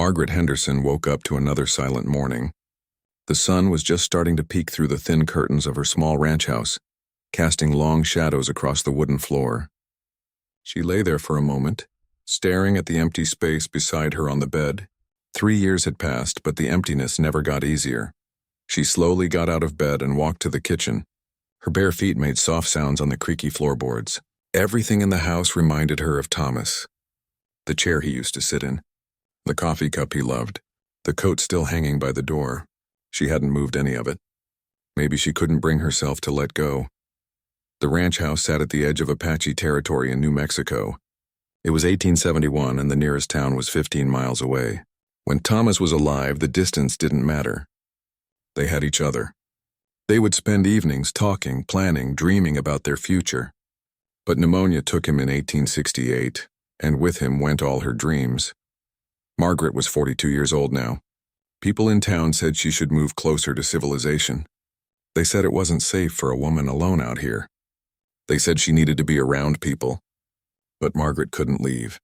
Margaret Henderson woke up to another silent morning. The sun was just starting to peek through the thin curtains of her small ranch house, casting long shadows across the wooden floor. She lay there for a moment, staring at the empty space beside her on the bed. 3 years had passed, but the emptiness never got easier. She slowly got out of bed and walked to the kitchen. Her bare feet made soft sounds on the creaky floorboards. Everything in the house reminded her of Thomas. The chair he used to sit in, the coffee cup he loved, the coat still hanging by the door. She hadn't moved any of it. Maybe she couldn't bring herself to let go. The ranch house sat at the edge of Apache territory in New Mexico. It was 1871 and the nearest town was 15 miles away. When Thomas was alive, the distance didn't matter. They had each other. They would spend evenings talking, planning, dreaming about their future. But pneumonia took him in 1868, and with him went all her dreams. Margaret was 42 years old now. People in town said she should move closer to civilization. They said it wasn't safe for a woman alone out here. They said she needed to be around people. But Margaret couldn't leave.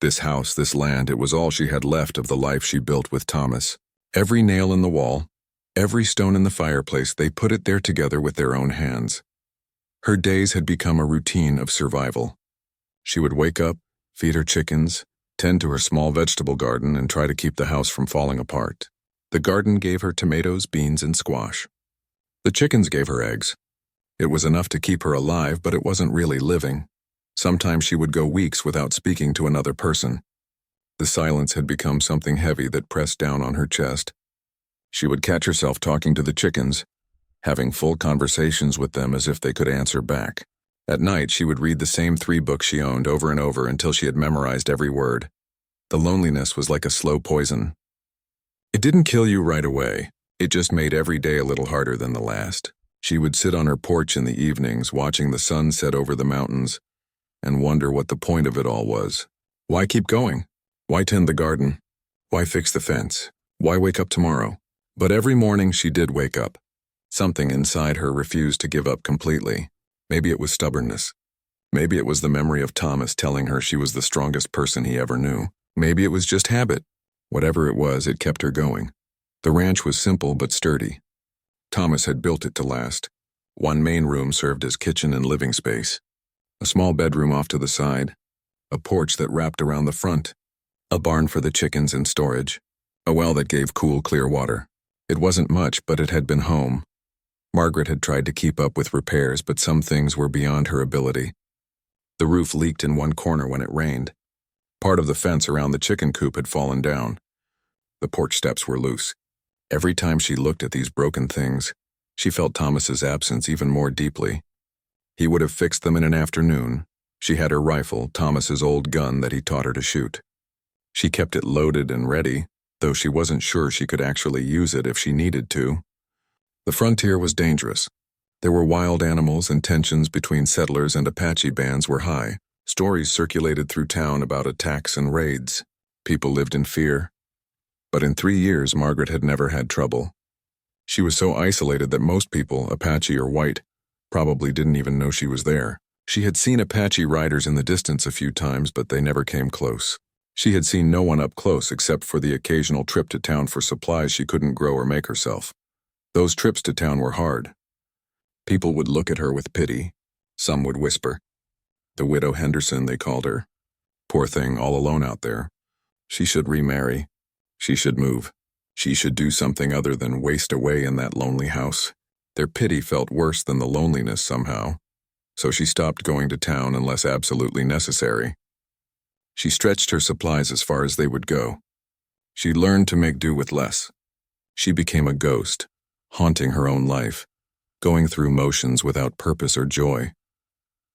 This house, this land, it was all she had left of the life she built with Thomas. Every nail in the wall, every stone in the fireplace, they put it there together with their own hands. Her days had become a routine of survival. She would wake up, feed her chickens, tend to her small vegetable garden, and try to keep the house from falling apart. The garden gave her tomatoes, beans, and squash. The chickens gave her eggs. It was enough to keep her alive, but it wasn't really living. Sometimes she would go weeks without speaking to another person. The silence had become something heavy that pressed down on her chest. She would catch herself talking to the chickens, having full conversations with them as if they could answer back. At night, she would read the same 3 books she owned over and over until she had memorized every word. The loneliness was like a slow poison. It didn't kill you right away. It just made every day a little harder than the last. She would sit on her porch in the evenings, watching the sun set over the mountains, and wonder what the point of it all was. Why keep going? Why tend the garden? Why fix the fence? Why wake up tomorrow? But every morning she did wake up. Something inside her refused to give up completely. Maybe it was stubbornness. Maybe it was the memory of Thomas telling her she was the strongest person he ever knew. Maybe it was just habit. Whatever it was, it kept her going. The ranch was simple but sturdy. Thomas had built it to last. One main room served as kitchen and living space. A small bedroom off to the side. A porch that wrapped around the front. A barn for the chickens and storage. A well that gave cool, clear water. It wasn't much, but it had been home. Margaret had tried to keep up with repairs, but some things were beyond her ability. The roof leaked in one corner when it rained. Part of the fence around the chicken coop had fallen down. The porch steps were loose. Every time she looked at these broken things, she felt Thomas's absence even more deeply. He would have fixed them in an afternoon. She had her rifle, Thomas's old gun that he taught her to shoot. She kept it loaded and ready, though she wasn't sure she could actually use it if she needed to. The frontier was dangerous. There were wild animals, and tensions between settlers and Apache bands were high. Stories circulated through town about attacks and raids. People lived in fear. But in 3 years, Margaret had never had trouble. She was so isolated that most people, Apache or white, probably didn't even know she was there. She had seen Apache riders in the distance a few times, but they never came close. She had seen no one up close except for the occasional trip to town for supplies she couldn't grow or make herself. Those trips to town were hard. People would look at her with pity. Some would whisper. The widow Henderson, they called her. Poor thing, all alone out there. She should remarry. She should move. She should do something other than waste away in that lonely house. Their pity felt worse than the loneliness somehow. So she stopped going to town unless absolutely necessary. She stretched her supplies as far as they would go. She learned to make do with less. She became a ghost, haunting her own life, going through motions without purpose or joy.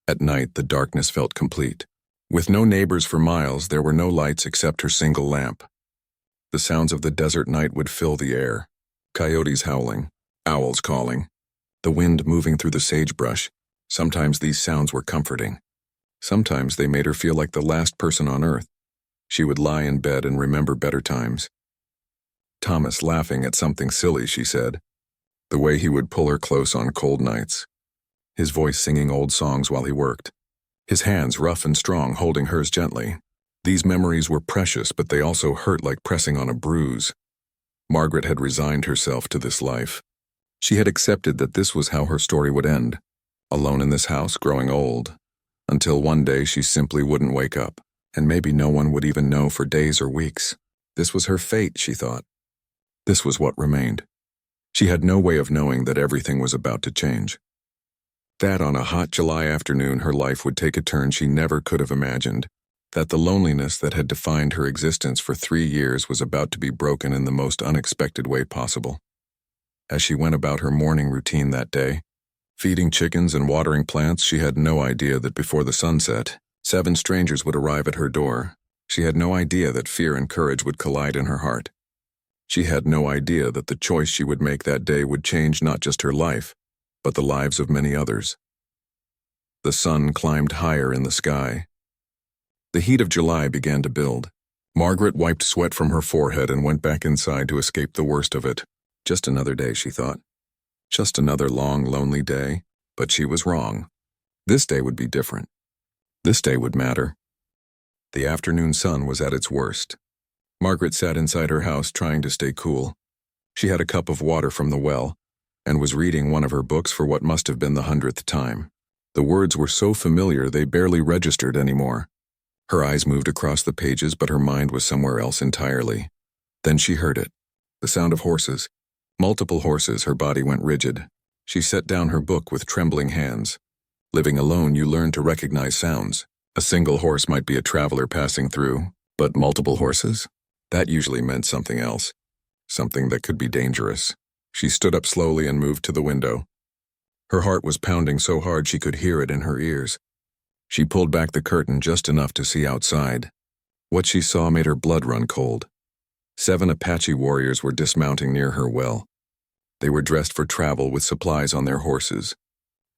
At night, the darkness felt complete. With no neighbors for miles, there were no lights except her single lamp. The sounds of the desert night would fill the air. Coyotes howling, owls calling, the wind moving through the sagebrush. Sometimes these sounds were comforting. Sometimes they made her feel like the last person on earth. She would lie in bed and remember better times. Thomas laughing at something silly, she said. The way he would pull her close on cold nights. His voice singing old songs while he worked. His hands rough and strong holding hers gently. These memories were precious, but they also hurt like pressing on a bruise. Margaret had resigned herself to this life. She had accepted that this was how her story would end, alone in this house, growing old, until one day she simply wouldn't wake up, and maybe no one would even know for days or weeks. This was her fate, she thought. This was what remained. She had no way of knowing that everything was about to change. That on a hot July afternoon her life would take a turn she never could have imagined. That the loneliness that had defined her existence for 3 years was about to be broken in the most unexpected way possible. As she went about her morning routine that day, feeding chickens and watering plants, she had no idea that before the sun set, 7 strangers would arrive at her door. She had no idea that fear and courage would collide in her heart. She had no idea that the choice she would make that day would change not just her life, but the lives of many others. The sun climbed higher in the sky. The heat of July began to build. Margaret wiped sweat from her forehead and went back inside to escape the worst of it. Just another day, she thought. Just another long, lonely day. But she was wrong. This day would be different. This day would matter. The afternoon sun was at its worst. Margaret sat inside her house trying to stay cool. She had a cup of water from the well and was reading one of her books for what must have been the 100th time. The words were so familiar they barely registered anymore. Her eyes moved across the pages, but her mind was somewhere else entirely. Then she heard it. The sound of horses. Multiple horses. Her body went rigid. She set down her book with trembling hands. Living alone, you learn to recognize sounds. A single horse might be a traveler passing through, but multiple horses? That usually meant something else. Something that could be dangerous. She stood up slowly and moved to the window. Her heart was pounding so hard she could hear it in her ears. She pulled back the curtain just enough to see outside. What she saw made her blood run cold. 7 Apache warriors were dismounting near her well. They were dressed for travel with supplies on their horses.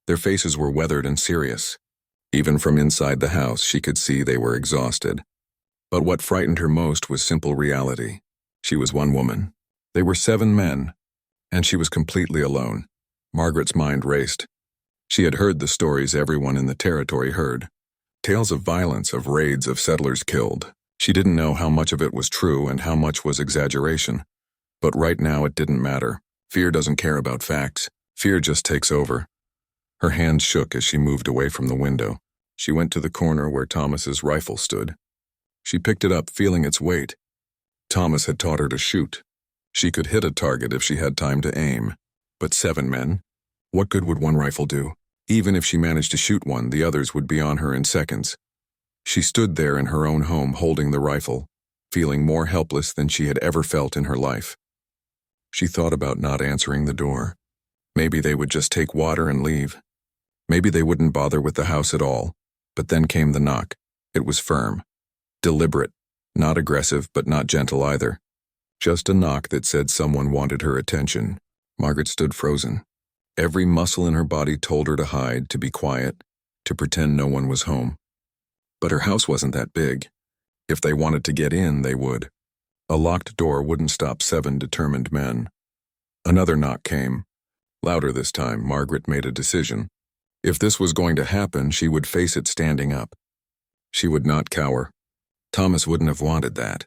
Their faces were weathered and serious. Even from inside the house, she could see they were exhausted. But what frightened her most was simple reality. She was one woman. They were 7 men, and she was completely alone. Margaret's mind raced. She had heard the stories everyone in the territory heard. Tales of violence, of raids, of settlers killed. She didn't know how much of it was true and how much was exaggeration. But right now it didn't matter. Fear doesn't care about facts. Fear just takes over. Her hands shook as she moved away from the window. She went to the corner where Thomas's rifle stood. She picked it up, feeling its weight. Thomas had taught her to shoot. She could hit a target if she had time to aim. But 7 men? What good would one rifle do? Even if she managed to shoot one, the others would be on her in seconds. She stood there in her own home holding the rifle, feeling more helpless than she had ever felt in her life. She thought about not answering the door. Maybe they would just take water and leave. Maybe they wouldn't bother with the house at all. But then came the knock. It was firm. Deliberate. Not aggressive, but not gentle either. Just a knock that said someone wanted her attention. Margaret stood frozen. Every muscle in her body told her to hide, to be quiet, to pretend no one was home. But her house wasn't that big. If they wanted to get in, they would. A locked door wouldn't stop 7 determined men. Another knock came. Louder this time, Margaret made a decision. If this was going to happen, she would face it standing up. She would not cower. Thomas wouldn't have wanted that.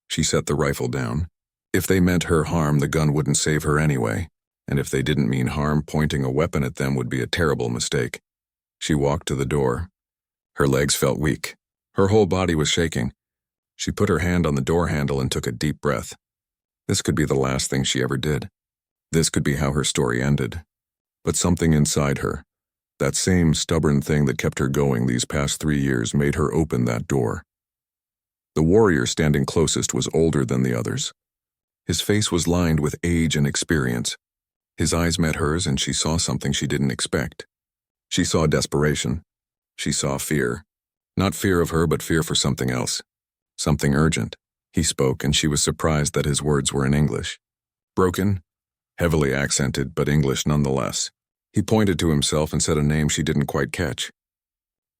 She set the rifle down. If they meant her harm, the gun wouldn't save her anyway. And if they didn't mean harm, pointing a weapon at them would be a terrible mistake. She walked to the door. Her legs felt weak. Her whole body was shaking. She put her hand on the door handle and took a deep breath. This could be the last thing she ever did. This could be how her story ended. But something inside her, that same stubborn thing that kept her going these past 3 years, made her open that door. The warrior standing closest was older than the others. His face was lined with age and experience. His eyes met hers and she saw something she didn't expect. She saw desperation. She saw fear. Not fear of her, but fear for something else. Something urgent. He spoke and she was surprised that his words were in English. Broken, heavily accented, but English nonetheless. He pointed to himself and said a name she didn't quite catch.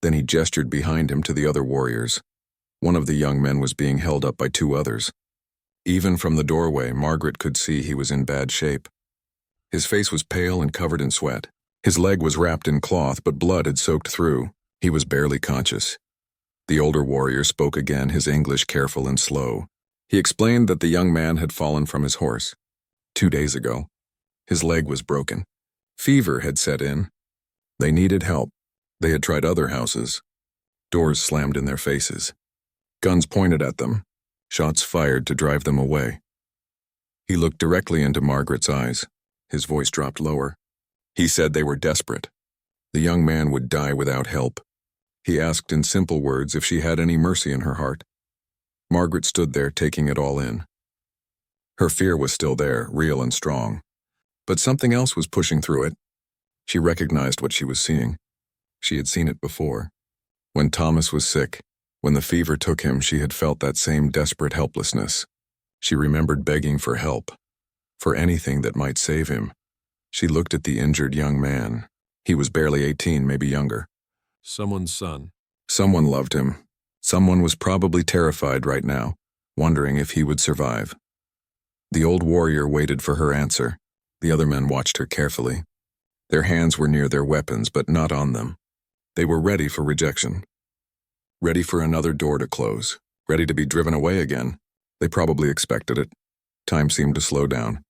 Then he gestured behind him to the other warriors. One of the young men was being held up by 2 others. Even from the doorway, Margaret could see he was in bad shape. His face was pale and covered in sweat. His leg was wrapped in cloth, but blood had soaked through. He was barely conscious. The older warrior spoke again, his English careful and slow. He explained that the young man had fallen from his horse 2 days ago. His leg was broken. Fever had set in. They needed help. They had tried other houses. Doors slammed in their faces. Guns pointed at them. Shots fired to drive them away. He looked directly into Margaret's eyes. His voice dropped lower. He said they were desperate. The young man would die without help. He asked in simple words if she had any mercy in her heart. Margaret stood there, taking it all in. Her fear was still there, real and strong. But something else was pushing through it. She recognized what she was seeing. She had seen it before. When Thomas was sick, when the fever took him, she had felt that same desperate helplessness. She remembered begging for help, for anything that might save him. She looked at the injured young man. He was barely 18, maybe younger. Someone's son. Someone loved him. Someone was probably terrified right now, wondering if he would survive. The old warrior waited for her answer. The other men watched her carefully. Their hands were near their weapons, but not on them. They were ready for rejection. Ready for another door to close. Ready to be driven away again. They probably expected it. Time seemed to slow down.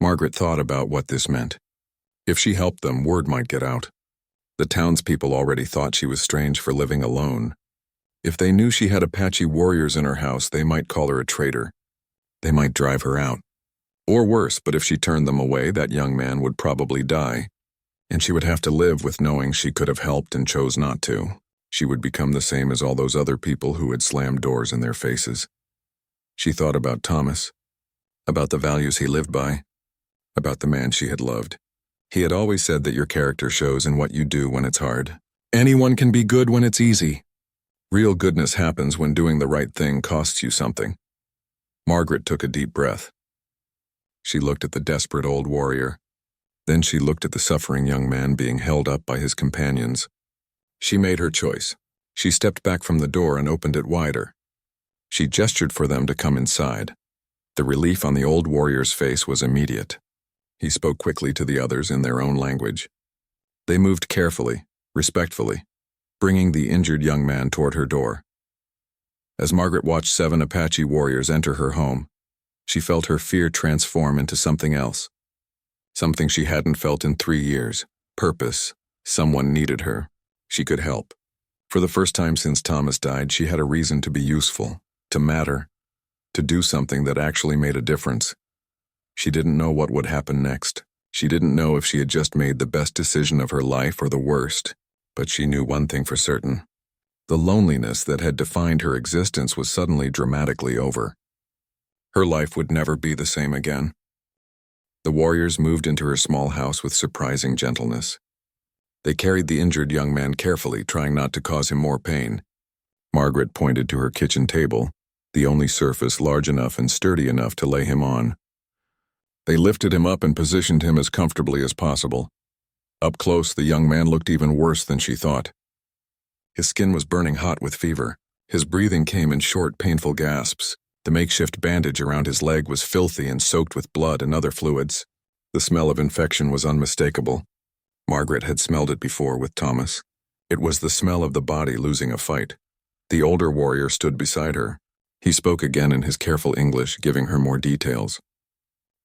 Margaret thought about what this meant. If she helped them, word might get out. The townspeople already thought she was strange for living alone. If they knew she had Apache warriors in her house, they might call her a traitor. They might drive her out. Or worse, but if she turned them away, that young man would probably die. And she would have to live with knowing she could have helped and chose not to. She would become the same as all those other people who had slammed doors in their faces. She thought about Thomas, about the values he lived by, about the man she had loved. He had always said that your character shows in what you do when it's hard. Anyone can be good when it's easy. Real goodness happens when doing the right thing costs you something. Margaret took a deep breath. She looked at the desperate old warrior. Then she looked at the suffering young man being held up by his companions. She made her choice. She stepped back from the door and opened it wider. She gestured for them to come inside. The relief on the old warrior's face was immediate. He spoke quickly to the others in their own language. They moved carefully, respectfully, bringing the injured young man toward her door. As Margaret watched 7 Apache warriors enter her home, she felt her fear transform into something else. Something she hadn't felt in 3 years. Purpose. Someone needed her. She could help. For the first time since Thomas died, she had a reason to be useful, to matter, to do something that actually made a difference. She didn't know what would happen next. She didn't know if she had just made the best decision of her life or the worst, but she knew one thing for certain. The loneliness that had defined her existence was suddenly dramatically over. Her life would never be the same again. The warriors moved into her small house with surprising gentleness. They carried the injured young man carefully, trying not to cause him more pain. Margaret pointed to her kitchen table, the only surface large enough and sturdy enough to lay him on. They lifted him up and positioned him as comfortably as possible. Up close, the young man looked even worse than she thought. His skin was burning hot with fever. His breathing came in short, painful gasps. The makeshift bandage around his leg was filthy and soaked with blood and other fluids. The smell of infection was unmistakable. Margaret had smelled it before with Thomas. It was the smell of the body losing a fight. The older warrior stood beside her. He spoke again in his careful English, giving her more details.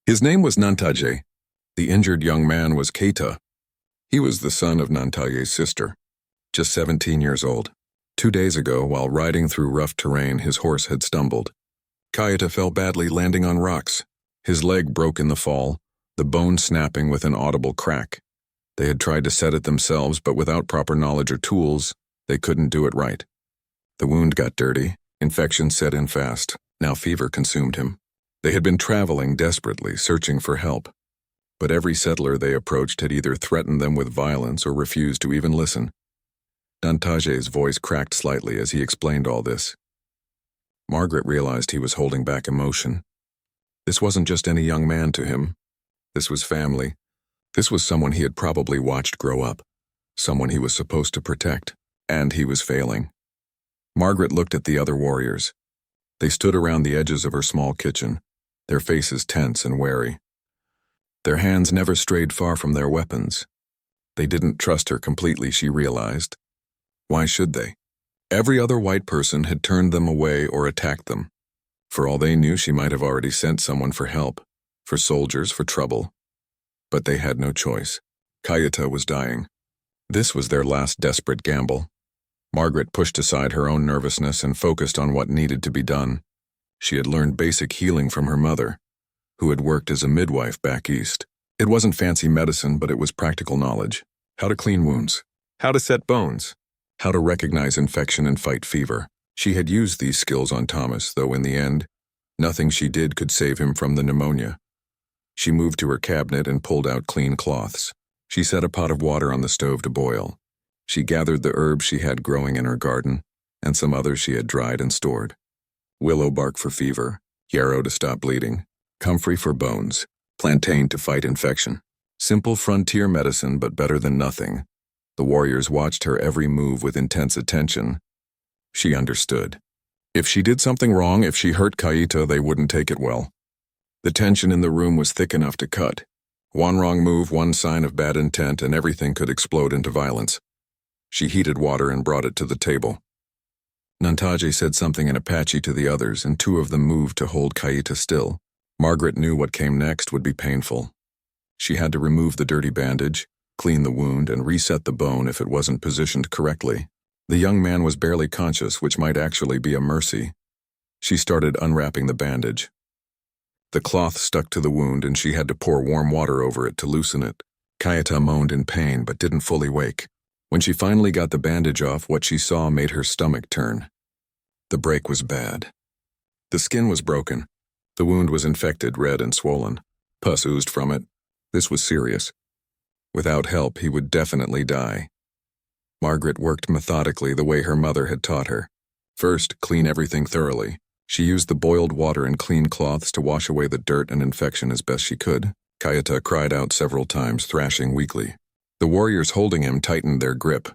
His name was Nantaje. The injured young man was Keita. He was the son of Nantaje's sister, just 17 years old. 2 days ago, while riding through rough terrain, his horse had stumbled. Keita fell badly, landing on rocks. His leg broke in the fall, the bone snapping with an audible crack. They had tried to set it themselves, but without proper knowledge or tools, they couldn't do it right. The wound got dirty, infection set in fast, now fever consumed him. They had been traveling desperately, searching for help. But every settler they approached had either threatened them with violence or refused to even listen. Nantaje's voice cracked slightly as he explained all this. Margaret realized he was holding back emotion. This wasn't just any young man to him. This was family. This was someone he had probably watched grow up, someone he was supposed to protect, and he was failing. Margaret looked at the other warriors. They stood around the edges of her small kitchen, their faces tense and wary. Their hands never strayed far from their weapons. They didn't trust her completely, she realized. Why should they? Every other white person had turned them away or attacked them. For all they knew, she might have already sent someone for help, for soldiers, for trouble. But they had no choice. Kayita was dying. This was their last desperate gamble. Margaret pushed aside her own nervousness and focused on what needed to be done. She had learned basic healing from her mother, who had worked as a midwife back east. It wasn't fancy medicine, but it was practical knowledge. How to clean wounds, how to set bones, how to recognize infection and fight fever. She had used these skills on Thomas, though in the end, nothing she did could save him from the pneumonia. She moved to her cabinet and pulled out clean cloths. She set a pot of water on the stove to boil. She gathered the herbs she had growing in her garden, and some others she had dried and stored. Willow bark for fever, yarrow to stop bleeding, comfrey for bones, plantain to fight infection. Simple frontier medicine, but better than nothing. The warriors watched her every move with intense attention. She understood. If she did something wrong, if she hurt Kayita, they wouldn't take it well. The tension in the room was thick enough to cut. One wrong move, one sign of bad intent, and everything could explode into violence. She heated water and brought it to the table. Nantaje said something in Apache to the others, and two of them moved to hold Kayita still. Margaret knew what came next would be painful. She had to remove the dirty bandage, clean the wound, and reset the bone if it wasn't positioned correctly. The young man was barely conscious, which might actually be a mercy. She started unwrapping the bandage. The cloth stuck to the wound, and she had to pour warm water over it to loosen it. Kayita moaned in pain but didn't fully wake. When she finally got the bandage off, what she saw made her stomach turn. The break was bad. The skin was broken. The wound was infected, red and swollen. Pus oozed from it. This was serious. Without help, he would definitely die. Margaret worked methodically the way her mother had taught her. First, clean everything thoroughly. She used the boiled water and clean cloths to wash away the dirt and infection as best she could. Kayita cried out several times, thrashing weakly. The warriors holding him tightened their grip.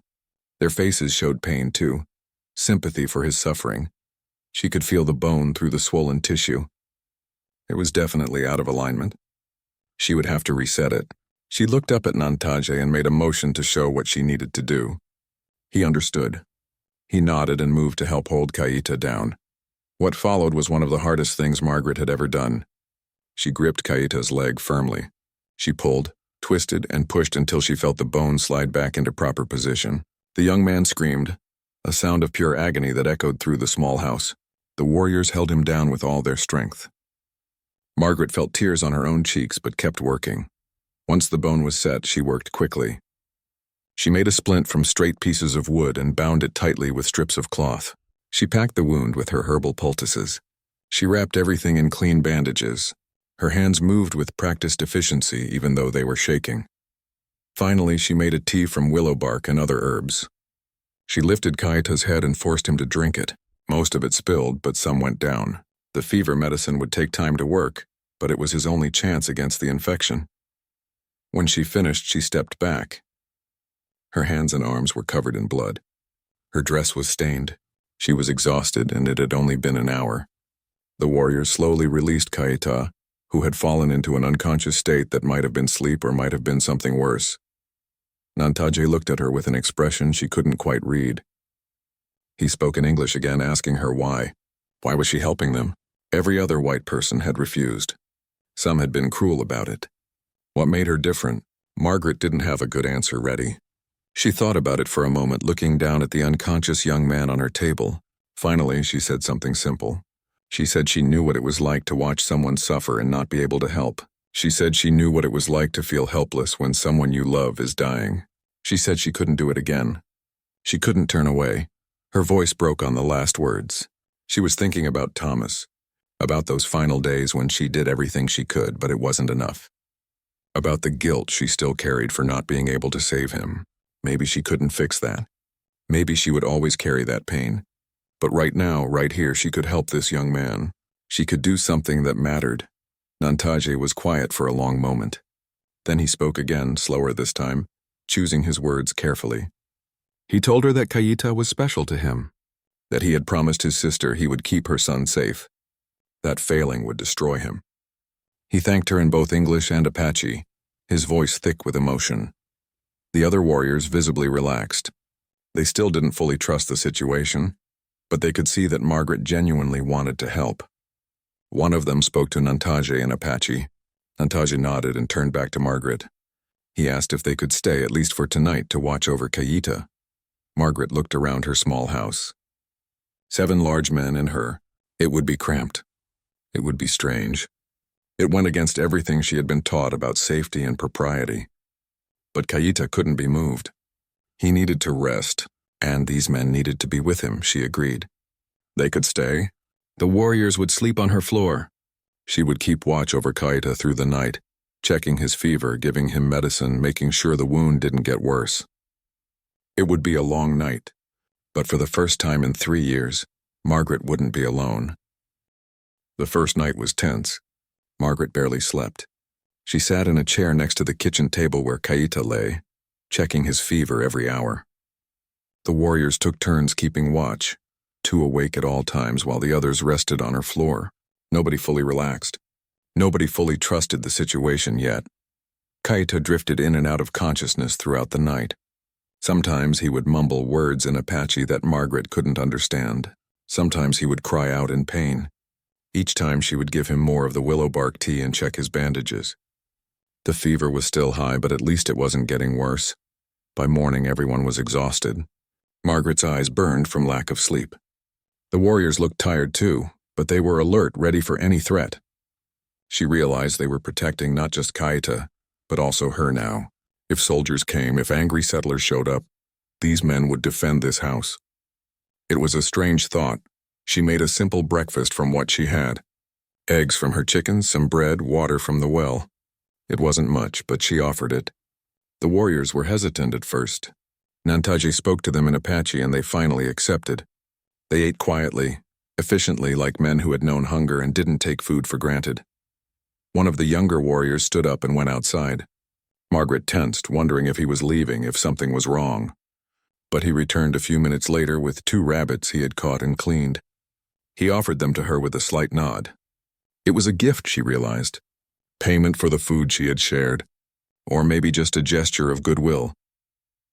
Their faces showed pain, too. Sympathy for his suffering. She could feel the bone through the swollen tissue. It was definitely out of alignment. She would have to reset it. She looked up at Nantaje and made a motion to show what she needed to do. He understood. He nodded and moved to help hold Kayita down. What followed was one of the hardest things Margaret had ever done. She gripped Kayita's leg firmly. She pulled, twisted, and pushed until she felt the bone slide back into proper position. The young man screamed, a sound of pure agony that echoed through the small house. The warriors held him down with all their strength. Margaret felt tears on her own cheeks but kept working. Once the bone was set, she worked quickly. She made a splint from straight pieces of wood and bound it tightly with strips of cloth. She packed the wound with her herbal poultices. She wrapped everything in clean bandages. Her hands moved with practiced efficiency even though they were shaking. Finally, she made a tea from willow bark and other herbs. She lifted Kayita's head and forced him to drink it. Most of it spilled, but some went down. The fever medicine would take time to work, but it was his only chance against the infection. When she finished, she stepped back. Her hands and arms were covered in blood. Her dress was stained. She was exhausted, and it had only been an hour. The warriors slowly released Kayita, who had fallen into an unconscious state that might have been sleep or might have been something worse. Nantaje looked at her with an expression she couldn't quite read. He spoke in English again, asking her why. Why was she helping them? Every other white person had refused. Some had been cruel about it. What made her different? Margaret didn't have a good answer ready. She thought about it for a moment, looking down at the unconscious young man on her table. Finally, she said something simple. She said she knew what it was like to watch someone suffer and not be able to help. She said she knew what it was like to feel helpless when someone you love is dying. She said she couldn't do it again. She couldn't turn away. Her voice broke on the last words. She was thinking about Thomas, about those final days when she did everything she could, but it wasn't enough. About the guilt she still carried for not being able to save him. Maybe she couldn't fix that. Maybe she would always carry that pain. But right now, right here, she could help this young man. She could do something that mattered. Nantaje was quiet for a long moment. Then he spoke again, slower this time, choosing his words carefully. He told her that Kayita was special to him, that he had promised his sister he would keep her son safe. That failing would destroy him. He thanked her in both English and Apache, his voice thick with emotion. The other warriors visibly relaxed. They still didn't fully trust the situation, but they could see that Margaret genuinely wanted to help. One of them spoke to Nantaje in Apache. Nantaje nodded and turned back to Margaret. He asked if they could stay at least for tonight to watch over Kayita. Margaret looked around her small house. 7 large men and her. It would be cramped. It would be strange. It went against everything she had been taught about safety and propriety. But Kayita couldn't be moved. He needed to rest, and these men needed to be with him, she agreed. They could stay. The warriors would sleep on her floor. She would keep watch over Kayita through the night, checking his fever, giving him medicine, making sure the wound didn't get worse. It would be a long night, but for the first time in 3 years, Margaret wouldn't be alone. The first night was tense. Margaret barely slept. She sat in a chair next to the kitchen table where Kayita lay, checking his fever every hour. The warriors took turns keeping watch, 2 awake at all times while the others rested on her floor. Nobody fully relaxed. Nobody fully trusted the situation yet. Kayita drifted in and out of consciousness throughout the night. Sometimes he would mumble words in Apache that Margaret couldn't understand. Sometimes he would cry out in pain. Each time she would give him more of the willow bark tea and check his bandages. The fever was still high, but at least it wasn't getting worse. By morning, everyone was exhausted. Margaret's eyes burned from lack of sleep. The warriors looked tired too, but they were alert, ready for any threat. She realized they were protecting not just Kayita, but also her now. If soldiers came, if angry settlers showed up, these men would defend this house. It was a strange thought. She made a simple breakfast from what she had. Eggs from her chickens, some bread, water from the well. It wasn't much, but she offered it. The warriors were hesitant at first. Nantaje spoke to them in Apache and they finally accepted. They ate quietly, efficiently like men who had known hunger and didn't take food for granted. One of the younger warriors stood up and went outside. Margaret tensed, wondering if he was leaving, if something was wrong. But he returned a few minutes later with 2 rabbits he had caught and cleaned. He offered them to her with a slight nod. It was a gift, she realized. Payment for the food she had shared. Or maybe just a gesture of goodwill.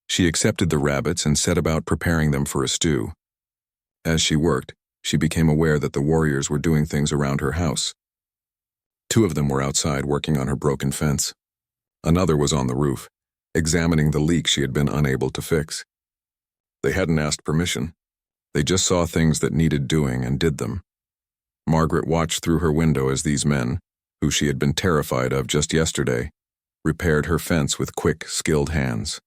She accepted the rabbits and set about preparing them for a stew. As she worked, she became aware that the warriors were doing things around her house. 2 of them were outside working on her broken fence. Another was on the roof, examining the leak she had been unable to fix. They hadn't asked permission. They just saw things that needed doing and did them. Margaret watched through her window as these men, who she had been terrified of just yesterday, repaired her fence with quick, skilled hands.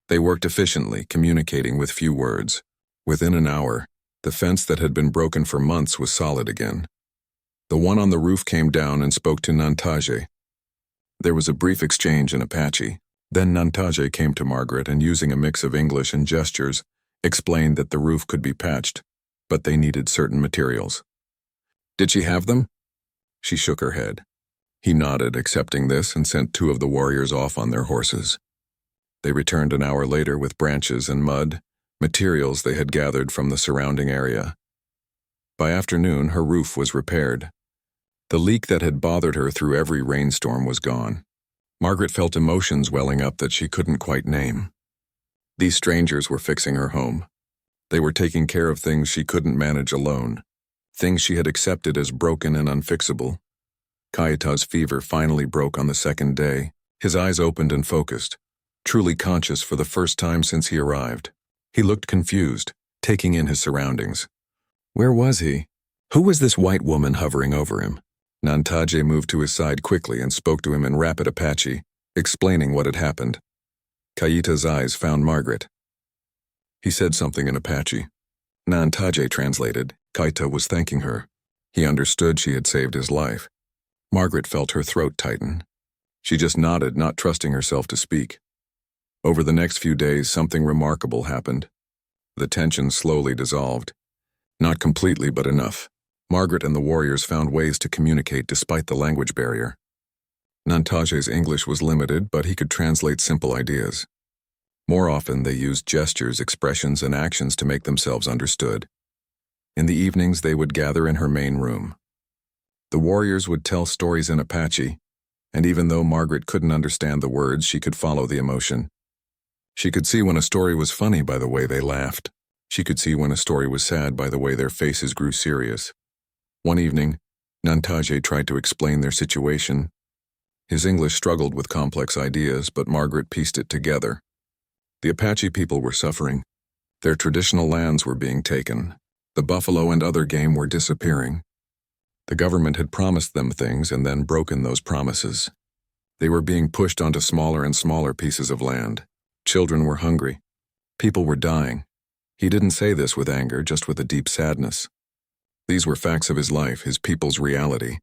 They worked efficiently, communicating with few words. Within an hour, the fence that had been broken for months was solid again. The one on the roof came down and spoke to Nantaje. There was a brief exchange in Apache. Then Nantaje came to Margaret and, using a mix of English and gestures, explained that the roof could be patched, but they needed certain materials. Did she have them? She shook her head. He nodded, accepting this, and sent 2 of the warriors off on their horses. They returned an hour later with branches and mud, materials they had gathered from the surrounding area. By afternoon, her roof was repaired. The leak that had bothered her through every rainstorm was gone. Margaret felt emotions welling up that she couldn't quite name. These strangers were fixing her home. They were taking care of things she couldn't manage alone, things she had accepted as broken and unfixable. Kayita's fever finally broke on the 2nd day. His eyes opened and focused, truly conscious for the first time since he arrived. He looked confused, taking in his surroundings. Where was he? Who was this white woman hovering over him? Nantaje moved to his side quickly and spoke to him in rapid Apache, explaining what had happened. Kayita's eyes found Margaret. He said something in Apache. Nantaje translated. Kayita was thanking her. He understood she had saved his life. Margaret felt her throat tighten. She just nodded, not trusting herself to speak. Over the next few days, something remarkable happened. The tension slowly dissolved. Not completely, but enough. Margaret and the warriors found ways to communicate despite the language barrier. Nantaje's English was limited, but he could translate simple ideas. More often, they used gestures, expressions, and actions to make themselves understood. In the evenings, they would gather in her main room. The warriors would tell stories in Apache, and even though Margaret couldn't understand the words, she could follow the emotion. She could see when a story was funny by the way they laughed. She could see when a story was sad by the way their faces grew serious. One evening, Nantaje tried to explain their situation. His English struggled with complex ideas, but Margaret pieced it together. The Apache people were suffering. Their traditional lands were being taken. The buffalo and other game were disappearing. The government had promised them things and then broken those promises. They were being pushed onto smaller and smaller pieces of land. Children were hungry. People were dying. He didn't say this with anger, just with a deep sadness. These were facts of his life, his people's reality.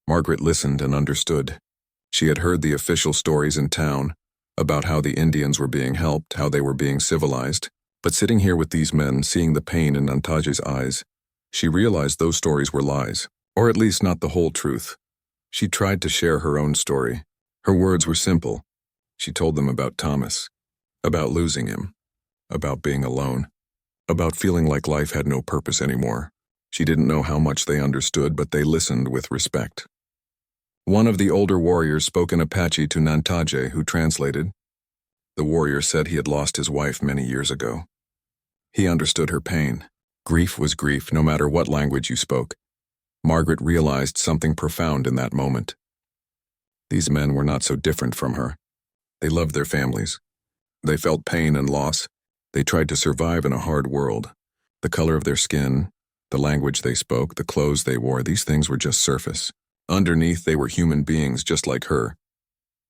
Margaret listened and understood. She had heard the official stories in town about how the Indians were being helped, how they were being civilized. But sitting here with these men, seeing the pain in Nantaje's eyes, she realized those stories were lies, or at least not the whole truth. She tried to share her own story. Her words were simple. She told them about Thomas, about losing him, about being alone, about feeling like life had no purpose anymore. She didn't know how much they understood, but they listened with respect. One of the older warriors spoke in Apache to Nantaje, who translated. The warrior said he had lost his wife many years ago. He understood her pain. Grief was grief, no matter what language you spoke. Margaret realized something profound in that moment. These men were not so different from her. They loved their families. They felt pain and loss. They tried to survive in a hard world. The color of their skin, the language they spoke, the clothes they wore, these things were just surface. Underneath, they were human beings just like her.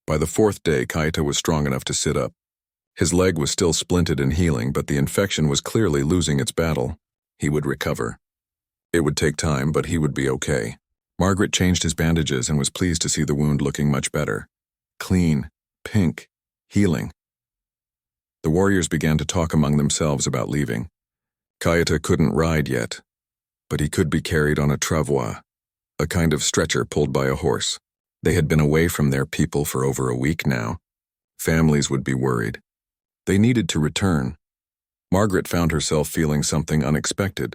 By the fourth day, Kaita was strong enough to sit up. His leg was still splinted and healing, but the infection was clearly losing its battle. He would recover. It would take time, but he would be okay. Margaret changed his bandages and was pleased to see the wound looking much better. Clean, pink, healing. The warriors began to talk among themselves about leaving. Kaita couldn't ride yet, but he could be carried on a travois, a kind of stretcher pulled by a horse. They had been away from their people for over a week now. Families would be worried. They needed to return. Margaret found herself feeling something unexpected.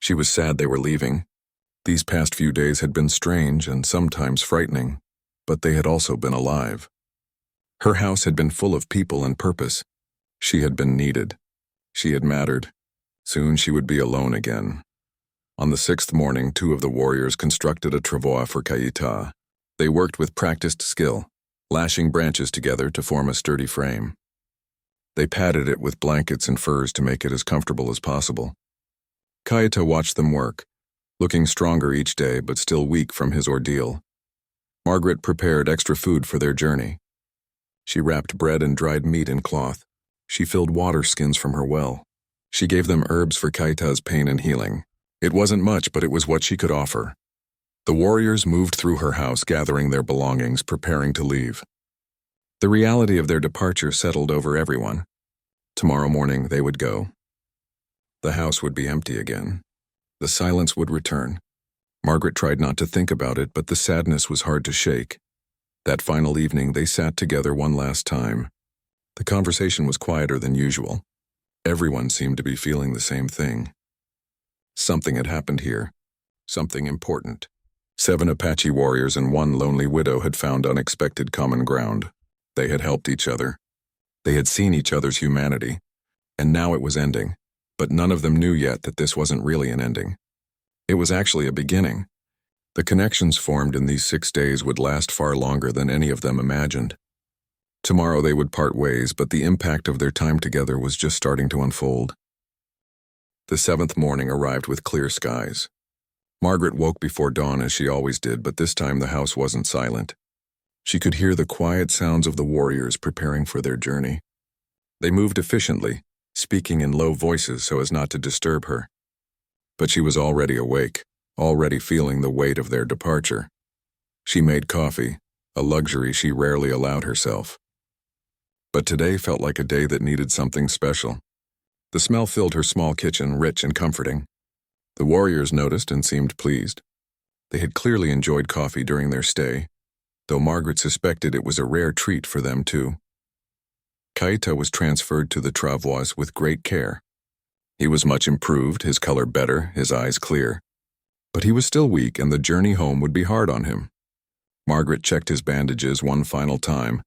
She was sad they were leaving. These past few days had been strange and sometimes frightening, but they had also been alive. Her house had been full of people and purpose. She had been needed. She had mattered. Soon she would be alone again. On the sixth morning, two of the warriors constructed a travois for Kaita. They worked with practiced skill, lashing branches together to form a sturdy frame. They padded it with blankets and furs to make it as comfortable as possible. Kaita watched them work, looking stronger each day but still weak from his ordeal. Margaret prepared extra food for their journey. She wrapped bread and dried meat in cloth. She filled water skins from her well. She gave them herbs for Kaita's pain and healing. It wasn't much, but it was what she could offer. The warriors moved through her house, gathering their belongings, preparing to leave. The reality of their departure settled over everyone. Tomorrow morning they would go. The house would be empty again. The silence would return. Margaret tried not to think about it, but the sadness was hard to shake. That final evening they sat together one last time. The conversation was quieter than usual. Everyone seemed to be feeling the same thing. Something had happened here. Something important. 7 Apache warriors and 1 lonely widow had found unexpected common ground. They had helped each other. They had seen each other's humanity. And now it was ending. But none of them knew yet that this wasn't really an ending. It was actually a beginning. The connections formed in these 6 days would last far longer than any of them imagined. Tomorrow they would part ways, but the impact of their time together was just starting to unfold. The 7th morning arrived with clear skies. Margaret woke before dawn as she always did, but this time the house wasn't silent. She could hear the quiet sounds of the warriors preparing for their journey. They moved efficiently, speaking in low voices so as not to disturb her. But she was already awake, already feeling the weight of their departure. She made coffee, a luxury she rarely allowed herself. But today felt like a day that needed something special. The smell filled her small kitchen, rich and comforting. The warriors noticed and seemed pleased. They had clearly enjoyed coffee during their stay, though Margaret suspected it was a rare treat for them too. Kaita was transferred to the travois with great care. He was much improved, his color better, his eyes clear. But he was still weak and the journey home would be hard on him. Margaret checked his bandages one final time.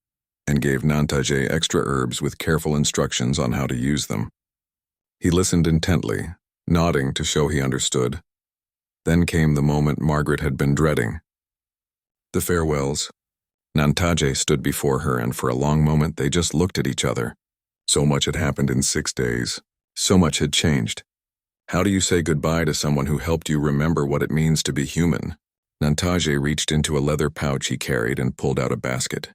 and gave Nantaje extra herbs with careful instructions on how to use them. He listened intently, nodding to show he understood. Then came the moment Margaret had been dreading. The farewells. Nantaje stood before her, and for a long moment they just looked at each other. So much had happened in 6 days. So much had changed. How do you say goodbye to someone who helped you remember what it means to be human? Nantaje reached into a leather pouch he carried and pulled out a basket.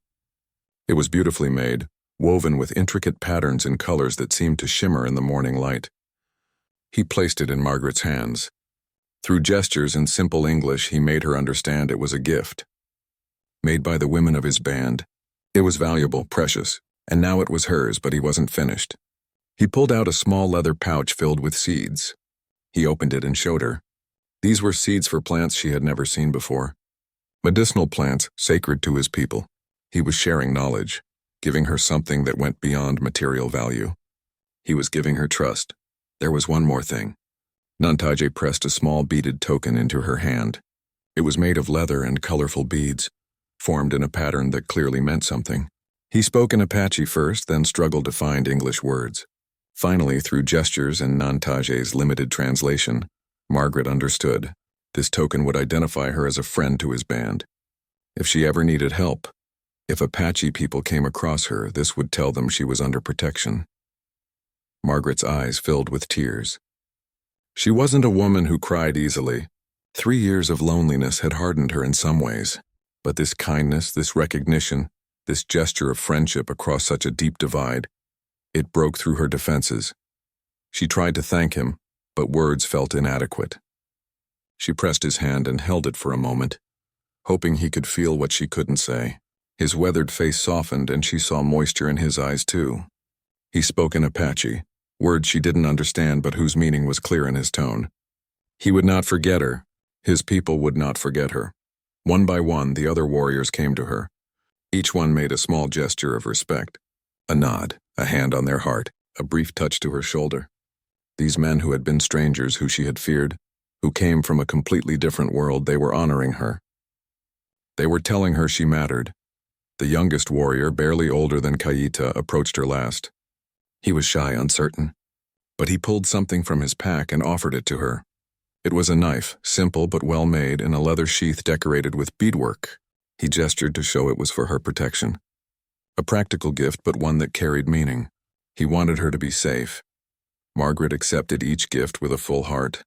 It was beautifully made, woven with intricate patterns and colors that seemed to shimmer in the morning light. He placed it in Margaret's hands. Through gestures in simple English, he made her understand it was a gift. Made by the women of his band. It was valuable, precious, and now it was hers, but he wasn't finished. He pulled out a small leather pouch filled with seeds. He opened it and showed her. These were seeds for plants she had never seen before. Medicinal plants sacred to his people. He was sharing knowledge, giving her something that went beyond material value. He was giving her trust. There was one more thing. Nantaje pressed a small beaded token into her hand. It was made of leather and colorful beads, formed in a pattern that clearly meant something. He spoke in Apache first, then struggled to find English words. Finally, through gestures and Nantaje's limited translation, Margaret understood. This token would identify her as a friend to his band. If she ever needed help, if Apache people came across her, this would tell them she was under protection. Margaret's eyes filled with tears. She wasn't a woman who cried easily. 3 years of loneliness had hardened her in some ways. But this kindness, this recognition, this gesture of friendship across such a deep divide, it broke through her defenses. She tried to thank him, but words felt inadequate. She pressed his hand and held it for a moment, hoping he could feel what she couldn't say. His weathered face softened, and she saw moisture in his eyes too. He spoke in Apache, words she didn't understand but whose meaning was clear in his tone. He would not forget her. His people would not forget her. One by one, the other warriors came to her. Each one made a small gesture of respect. A nod, a hand on their heart, a brief touch to her shoulder. These men who had been strangers, who she had feared, who came from a completely different world, they were honoring her. They were telling her she mattered. The youngest warrior, barely older than Kaita, approached her last. He was shy, uncertain, but he pulled something from his pack and offered it to her. It was a knife, simple but well made, in a leather sheath decorated with beadwork. He gestured to show it was for her protection. A practical gift, but one that carried meaning. He wanted her to be safe. Margaret accepted each gift with a full heart.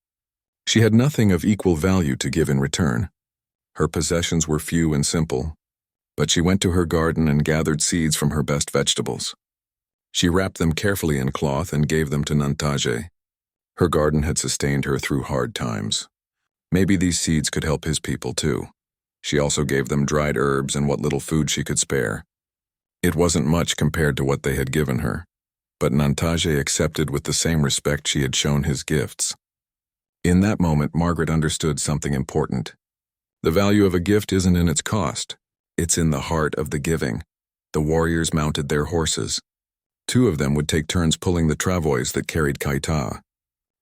She had nothing of equal value to give in return. Her possessions were few and simple, but she went to her garden and gathered seeds from her best vegetables. She wrapped them carefully in cloth and gave them to Nantaje. Her garden had sustained her through hard times. Maybe these seeds could help his people too. She also gave them dried herbs and what little food she could spare. It wasn't much compared to what they had given her, but Nantaje accepted with the same respect she had shown his gifts. In that moment, Margaret understood something important. The value of a gift isn't in its cost. It's in the heart of the giving. The warriors mounted their horses. 2 of them would take turns pulling the travois that carried Kaita.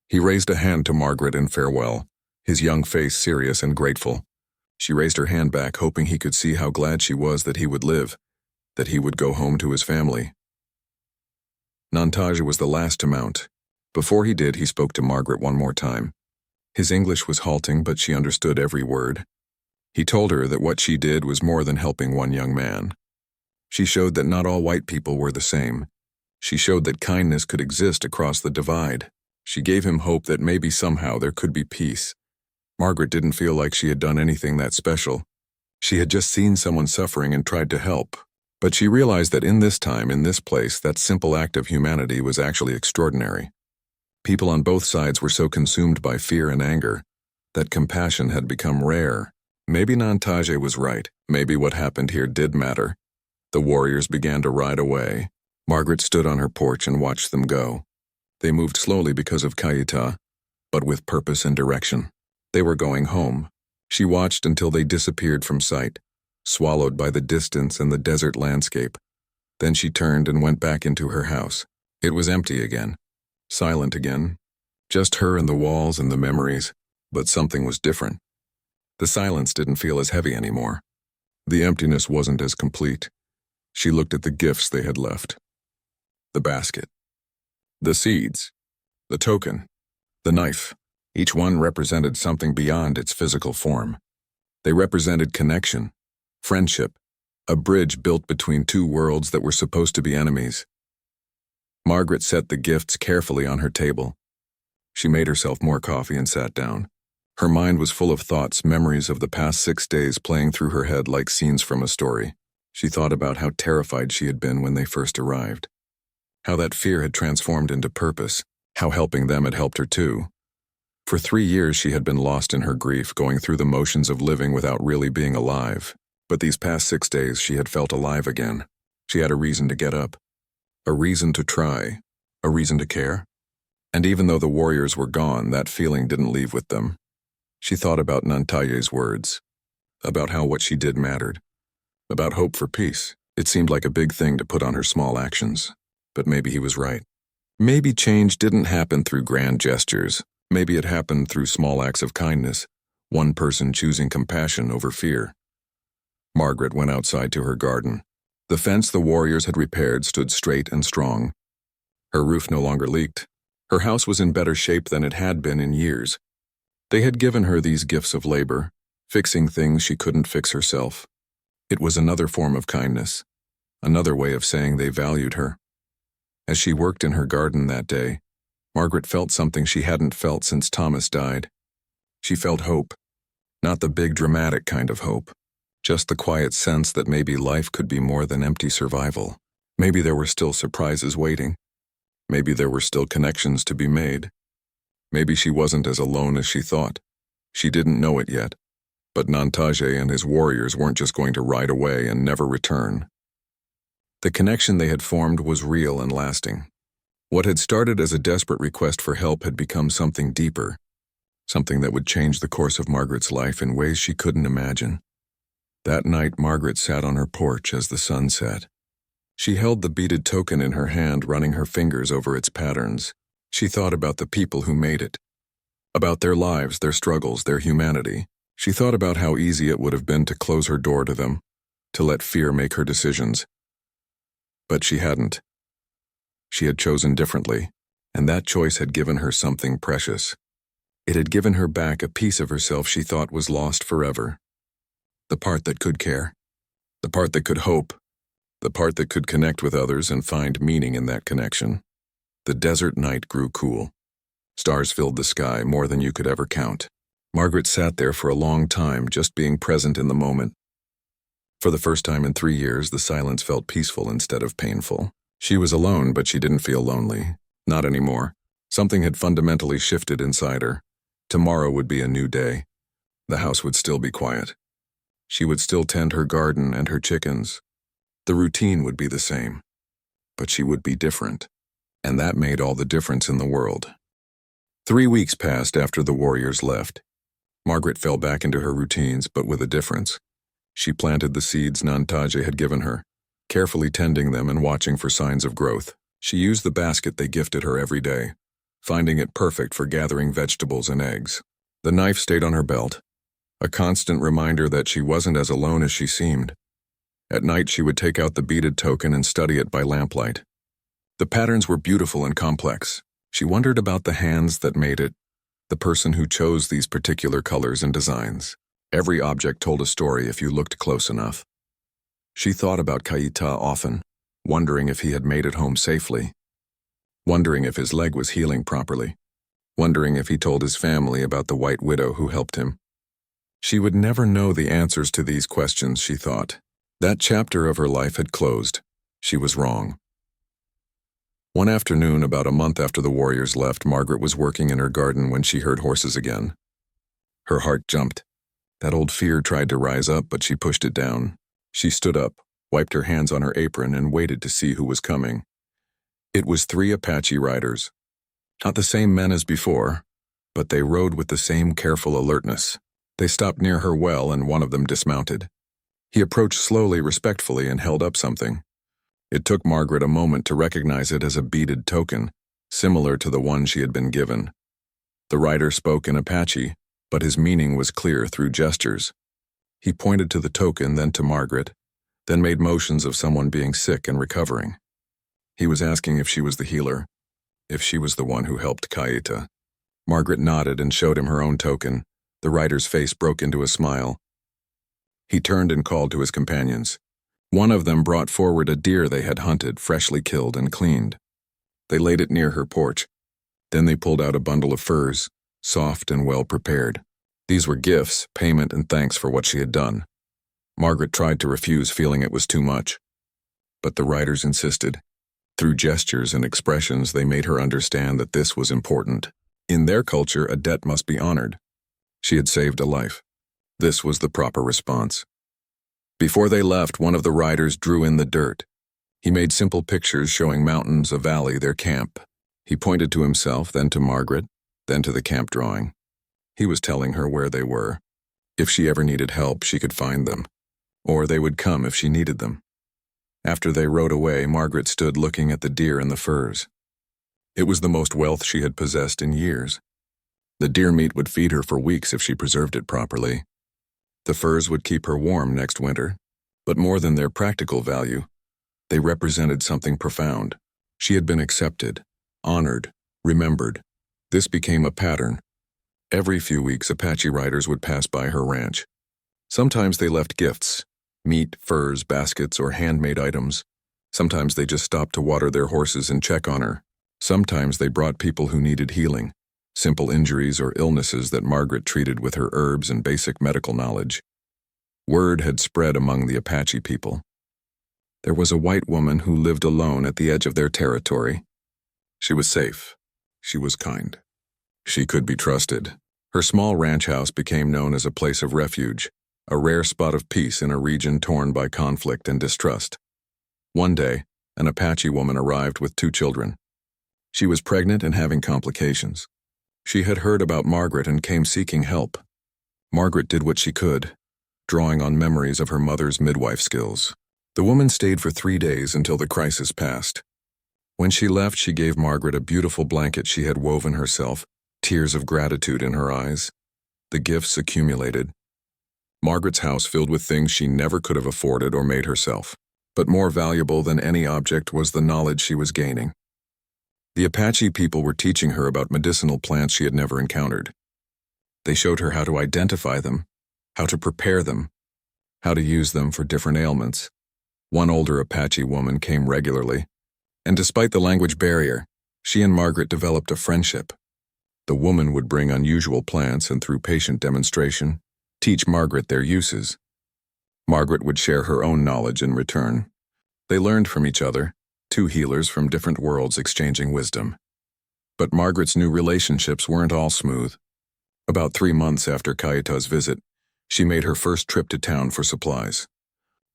He raised a hand to Margaret in farewell, his young face serious and grateful. She raised her hand back, hoping he could see how glad she was that he would live, that he would go home to his family. Nantaje was the last to mount. Before he did, he spoke to Margaret one more time. His English was halting, but she understood every word. He told her that what she did was more than helping one young man. She showed that not all white people were the same. She showed that kindness could exist across the divide. She gave him hope that maybe somehow there could be peace. Margaret didn't feel like she had done anything that special. She had just seen someone suffering and tried to help. But she realized that in this time, in this place, that simple act of humanity was actually extraordinary. People on both sides were so consumed by fear and anger that compassion had become rare. Maybe Nantaje was right. Maybe what happened here did matter. The warriors began to ride away. Margaret stood on her porch and watched them go. They moved slowly because of Kaita, but with purpose and direction. They were going home. She watched until they disappeared from sight, swallowed by the distance and the desert landscape. Then she turned and went back into her house. It was empty again, silent again, just her and the walls and the memories, but something was different. The silence didn't feel as heavy anymore. The emptiness wasn't as complete. She looked at the gifts they had left. The basket. The seeds. The token. The knife. Each one represented something beyond its physical form. They represented connection, friendship, a bridge built between two worlds that were supposed to be enemies. Margaret set the gifts carefully on her table. She made herself more coffee and sat down. Her mind was full of thoughts, memories of the past 6 days playing through her head like scenes from a story. She thought about how terrified she had been when they first arrived. How that fear had transformed into purpose. How helping them had helped her too. For 3 years she had been lost in her grief, going through the motions of living without really being alive. But these past 6 days she had felt alive again. She had a reason to get up. A reason to try. A reason to care. And even though the warriors were gone, that feeling didn't leave with them. She thought about Nantaye's words. About how what she did mattered. About hope for peace. It seemed like a big thing to put on her small actions. But maybe he was right. Maybe change didn't happen through grand gestures. Maybe it happened through small acts of kindness. One person choosing compassion over fear. Margaret went outside to her garden. The fence the warriors had repaired stood straight and strong. Her roof no longer leaked. Her house was in better shape than it had been in years. They had given her these gifts of labor, fixing things she couldn't fix herself. It was another form of kindness, another way of saying they valued her. As she worked in her garden that day, Margaret felt something she hadn't felt since Thomas died. She felt hope, not the big dramatic kind of hope, just the quiet sense that maybe life could be more than empty survival. Maybe there were still surprises waiting. Maybe there were still connections to be made. Maybe she wasn't as alone as she thought. She didn't know it yet. But Nantaye and his warriors weren't just going to ride away and never return. The connection they had formed was real and lasting. What had started as a desperate request for help had become something deeper, something that would change the course of Margaret's life in ways she couldn't imagine. That night, Margaret sat on her porch as the sun set. She held the beaded token in her hand, running her fingers over its patterns. She thought about the people who made it, about their lives, their struggles, their humanity. She thought about how easy it would have been to close her door to them, to let fear make her decisions. But she hadn't. She had chosen differently, and that choice had given her something precious. It had given her back a piece of herself she thought was lost forever. The part that could care, the part that could hope, the part that could connect with others and find meaning in that connection. The desert night grew cool. Stars filled the sky more than you could ever count. Margaret sat there for a long time, just being present in the moment. For the first time in 3 years, the silence felt peaceful instead of painful. She was alone, but she didn't feel lonely. Not anymore. Something had fundamentally shifted inside her. Tomorrow would be a new day. The house would still be quiet. She would still tend her garden and her chickens. The routine would be the same. But she would be different. And that made all the difference in the world. 3 weeks passed after the warriors left. Margaret fell back into her routines, but with a difference. She planted the seeds Nantaye had given her, carefully tending them and watching for signs of growth. She used the basket they gifted her every day, finding it perfect for gathering vegetables and eggs. The knife stayed on her belt, a constant reminder that she wasn't as alone as she seemed. At night she would take out the beaded token and study it by lamplight. The patterns were beautiful and complex. She wondered about the hands that made it, the person who chose these particular colors and designs. Every object told a story if you looked close enough. She thought about Kaita often, wondering if he had made it home safely, wondering if his leg was healing properly, wondering if he told his family about the white widow who helped him. She would never know the answers to these questions, she thought. That chapter of her life had closed. She was wrong. One afternoon, about a month after the warriors left, Margaret was working in her garden when she heard horses again. Her heart jumped. That old fear tried to rise up, but she pushed it down. She stood up, wiped her hands on her apron, and waited to see who was coming. It was 3 Apache riders. Not the same men as before, but they rode with the same careful alertness. They stopped near her well, and one of them dismounted. He approached slowly, respectfully, and held up something. It took Margaret a moment to recognize it as a beaded token, similar to the one she had been given. The rider spoke in Apache, but his meaning was clear through gestures. He pointed to the token, then to Margaret. then made motions of someone being sick and recovering. He was asking if she was the healer, if she was the one who helped Kaita. Margaret nodded and showed him her own token. The rider's face broke into a smile. He turned and called to his companions. One of them brought forward a deer they had hunted, freshly killed and cleaned. They laid it near her porch. Then they pulled out a bundle of furs, soft and well prepared. These were gifts, payment, and thanks for what she had done. Margaret tried to refuse, feeling it was too much. But the riders insisted. Through gestures and expressions, they made her understand that this was important. In their culture, a debt must be honored. She had saved a life. This was the proper response. Before they left, one of the riders drew in the dirt. He made simple pictures showing mountains, a valley, their camp. He pointed to himself, then to Margaret, then to the camp drawing. He was telling her where they were. If she ever needed help, she could find them. Or they would come if she needed them. After they rode away, Margaret stood looking at the deer and the furs. It was the most wealth she had possessed in years. The deer meat would feed her for weeks if she preserved it properly. The furs would keep her warm next winter. But more than their practical value, they represented something profound. She had been accepted, honored, remembered. This became a pattern. Every few weeks, Apache riders would pass by her ranch. Sometimes they left gifts, meat, furs, baskets, or handmade items. Sometimes they just stopped to water their horses and check on her. Sometimes they brought people who needed healing, simple injuries or illnesses that Margaret treated with her herbs and basic medical knowledge. Word had spread among the Apache people. There was a white woman who lived alone at the edge of their territory. She was safe. She was kind. She could be trusted. Her small ranch house became known as a place of refuge, a rare spot of peace in a region torn by conflict and distrust. One day, an Apache woman arrived with 2 children. She was pregnant and having complications. She had heard about Margaret and came seeking help. Margaret did what she could, drawing on memories of her mother's midwife skills. The woman stayed for 3 days until the crisis passed. When she left, she gave Margaret a beautiful blanket she had woven herself, tears of gratitude in her eyes. The gifts accumulated. Margaret's house filled with things she never could have afforded or made herself. But more valuable than any object was the knowledge she was gaining. The Apache people were teaching her about medicinal plants she had never encountered. They showed her how to identify them, how to prepare them, how to use them for different ailments. One older Apache woman came regularly, and despite the language barrier, she and Margaret developed a friendship. The woman would bring unusual plants and through patient demonstration, teach Margaret their uses. Margaret would share her own knowledge in return. They learned from each other, 2 healers from different worlds exchanging wisdom. But Margaret's new relationships weren't all smooth. About 3 months after Kaita's visit, she made her first trip to town for supplies.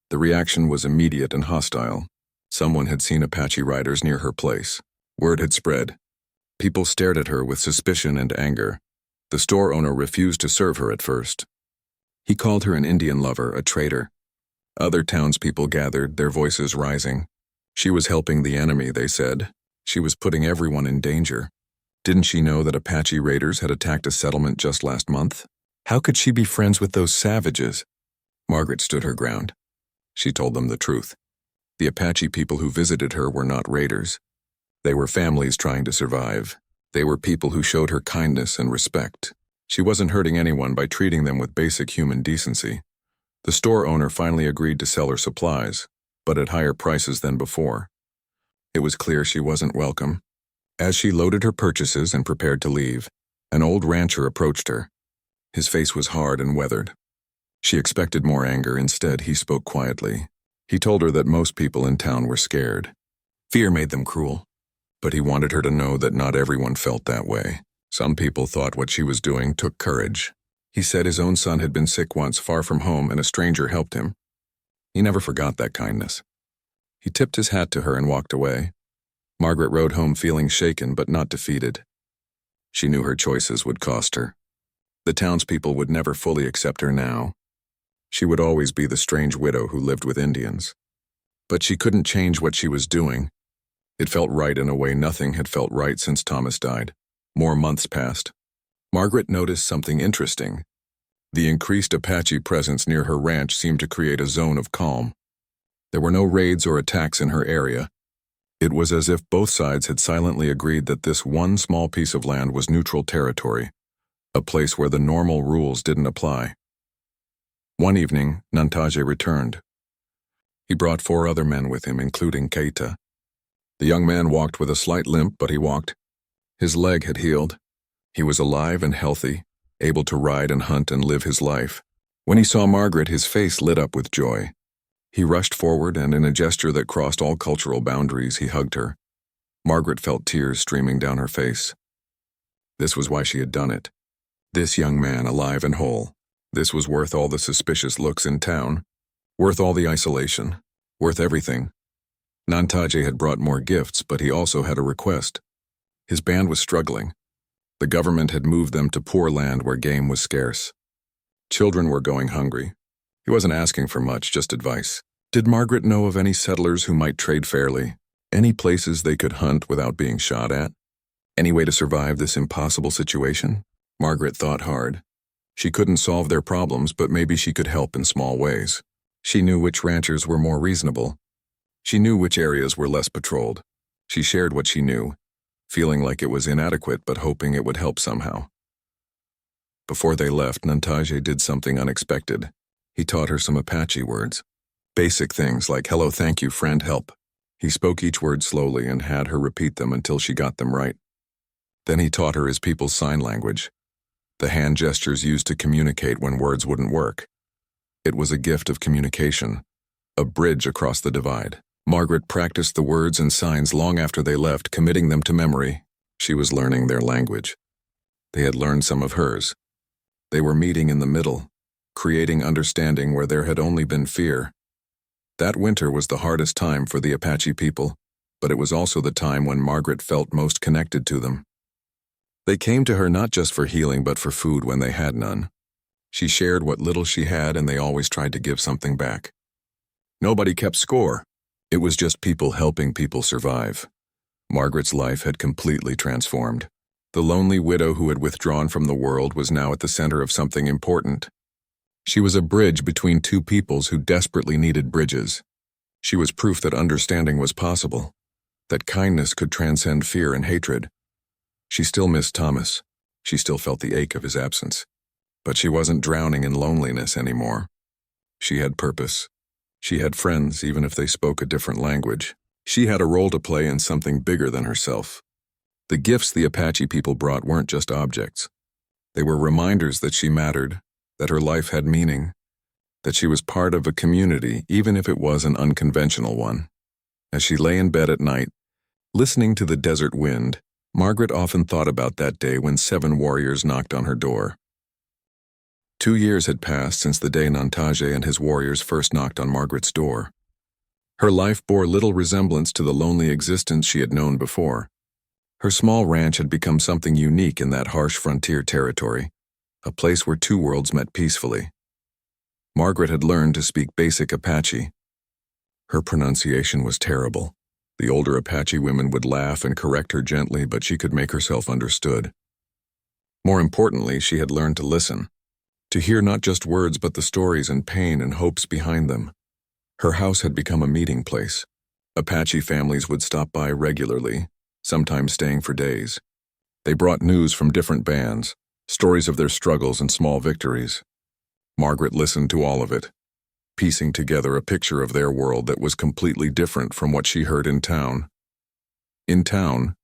The reaction was immediate and hostile. Someone had seen Apache riders near her place. Word had spread. People stared at her with suspicion and anger. The store owner refused to serve her at first. He called her an Indian lover, a traitor. Other townspeople gathered, their voices rising. She was helping the enemy, they said. She was putting everyone in danger. Didn't she know that Apache raiders had attacked a settlement just last month? How could she be friends with those savages? Margaret stood her ground. She told them the truth. The Apache people who visited her were not raiders. They were families trying to survive. They were people who showed her kindness and respect. She wasn't hurting anyone by treating them with basic human decency. The store owner finally agreed to sell her supplies, but at higher prices than before. It was clear she wasn't welcome. As she loaded her purchases and prepared to leave, an old rancher approached her. His face was hard and weathered. She expected more anger. Instead, he spoke quietly. He told her that most people in town were scared. Fear made them cruel, but he wanted her to know that not everyone felt that way. Some people thought what she was doing took courage. He said his own son had been sick once, far from home, and a stranger helped him. He never forgot that kindness. He tipped his hat to her and walked away. Margaret rode home feeling shaken but not defeated. She knew her choices would cost her. The townspeople would never fully accept her now. She would always be the strange widow who lived with Indians. But she couldn't change what she was doing. It felt right in a way nothing had felt right since Thomas died. More months passed. Margaret noticed something interesting. The increased Apache presence near her ranch seemed to create a zone of calm. There were no raids or attacks in her area. It was as if both sides had silently agreed that this one small piece of land was neutral territory, a place where the normal rules didn't apply. One evening, Nantaje returned. He brought 4 other men with him, including Keita. The young man walked with a slight limp, but he walked. His leg had healed. He was alive and healthy, able to ride and hunt and live his life. When he saw Margaret, his face lit up with joy. He rushed forward, and in a gesture that crossed all cultural boundaries, he hugged her. Margaret felt tears streaming down her face. This was why she had done it. This young man, alive and whole. This was worth all the suspicious looks in town, worth all the isolation, worth everything. Nantaje had brought more gifts, but he also had a request. His band was struggling. The government had moved them to poor land where game was scarce. Children were going hungry. He wasn't asking for much, just advice. Did Margaret know of any settlers who might trade fairly? Any places they could hunt without being shot at? Any way to survive this impossible situation? Margaret thought hard. She couldn't solve their problems, but maybe she could help in small ways. She knew which ranchers were more reasonable. She knew which areas were less patrolled. She shared what she knew, feeling like it was inadequate but hoping it would help somehow. Before they left, Nantaje did something unexpected. He taught her some Apache words. Basic things like hello, thank you, friend, help. He spoke each word slowly and had her repeat them until she got them right. Then he taught her his people's sign language, the hand gestures used to communicate when words wouldn't work. It was a gift of communication, a bridge across the divide. Margaret practiced the words and signs long after they left, committing them to memory. She was learning their language. They had learned some of hers. They were meeting in the middle, creating understanding where there had only been fear. That winter was the hardest time for the Apache people, but it was also the time when Margaret felt most connected to them. They came to her not just for healing but for food when they had none. She shared what little she had, and they always tried to give something back. Nobody kept score. It was just people helping people survive. Margaret's life had completely transformed. The lonely widow who had withdrawn from the world was now at the center of something important. She was a bridge between two peoples who desperately needed bridges. She was proof that understanding was possible, that kindness could transcend fear and hatred. She still missed Thomas. She still felt the ache of his absence. But she wasn't drowning in loneliness anymore. She had purpose. She had friends, even if they spoke a different language. She had a role to play in something bigger than herself. The gifts the Apache people brought weren't just objects. They were reminders that she mattered, that her life had meaning, that she was part of a community, even if it was an unconventional one. As she lay in bed at night, listening to the desert wind, Margaret often thought about that day when 7 warriors knocked on her door. 2 years had passed since the day Nantaje and his warriors first knocked on Margaret's door. Her life bore little resemblance to the lonely existence she had known before. Her small ranch had become something unique in that harsh frontier territory, a place where 2 worlds met peacefully. Margaret had learned to speak basic Apache. Her pronunciation was terrible. The older Apache women would laugh and correct her gently, but she could make herself understood. More importantly, she had learned to listen, to hear not just words but the stories and pain and hopes behind them. Her house had become a meeting place. Apache families would stop by regularly, sometimes staying for days. They brought news from different bands, stories of their struggles and small victories. Margaret listened to all of it, piecing together a picture of their world that was completely different from what she heard in town. In town,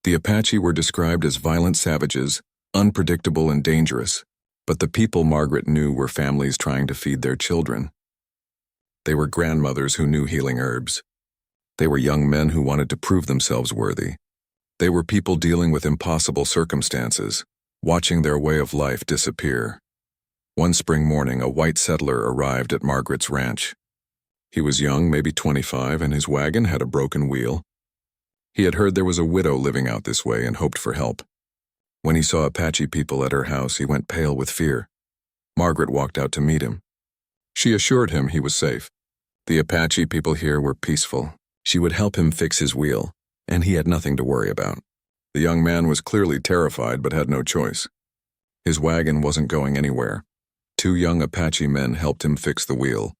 the Apache were described as violent savages, unpredictable and dangerous, but the people Margaret knew were families trying to feed their children. They were grandmothers who knew healing herbs. They were young men who wanted to prove themselves worthy. They were people dealing with impossible circumstances, watching their way of life disappear. One spring morning, a white settler arrived at Margaret's ranch. He was young, maybe 25, and his wagon had a broken wheel. He had heard there was a widow living out this way and hoped for help. When he saw Apache people at her house, he went pale with fear. Margaret walked out to meet him. She assured him he was safe. The Apache people here were peaceful. She would help him fix his wheel, and he had nothing to worry about. The young man was clearly terrified but had no choice. His wagon wasn't going anywhere. 2 young Apache men helped him fix the wheel.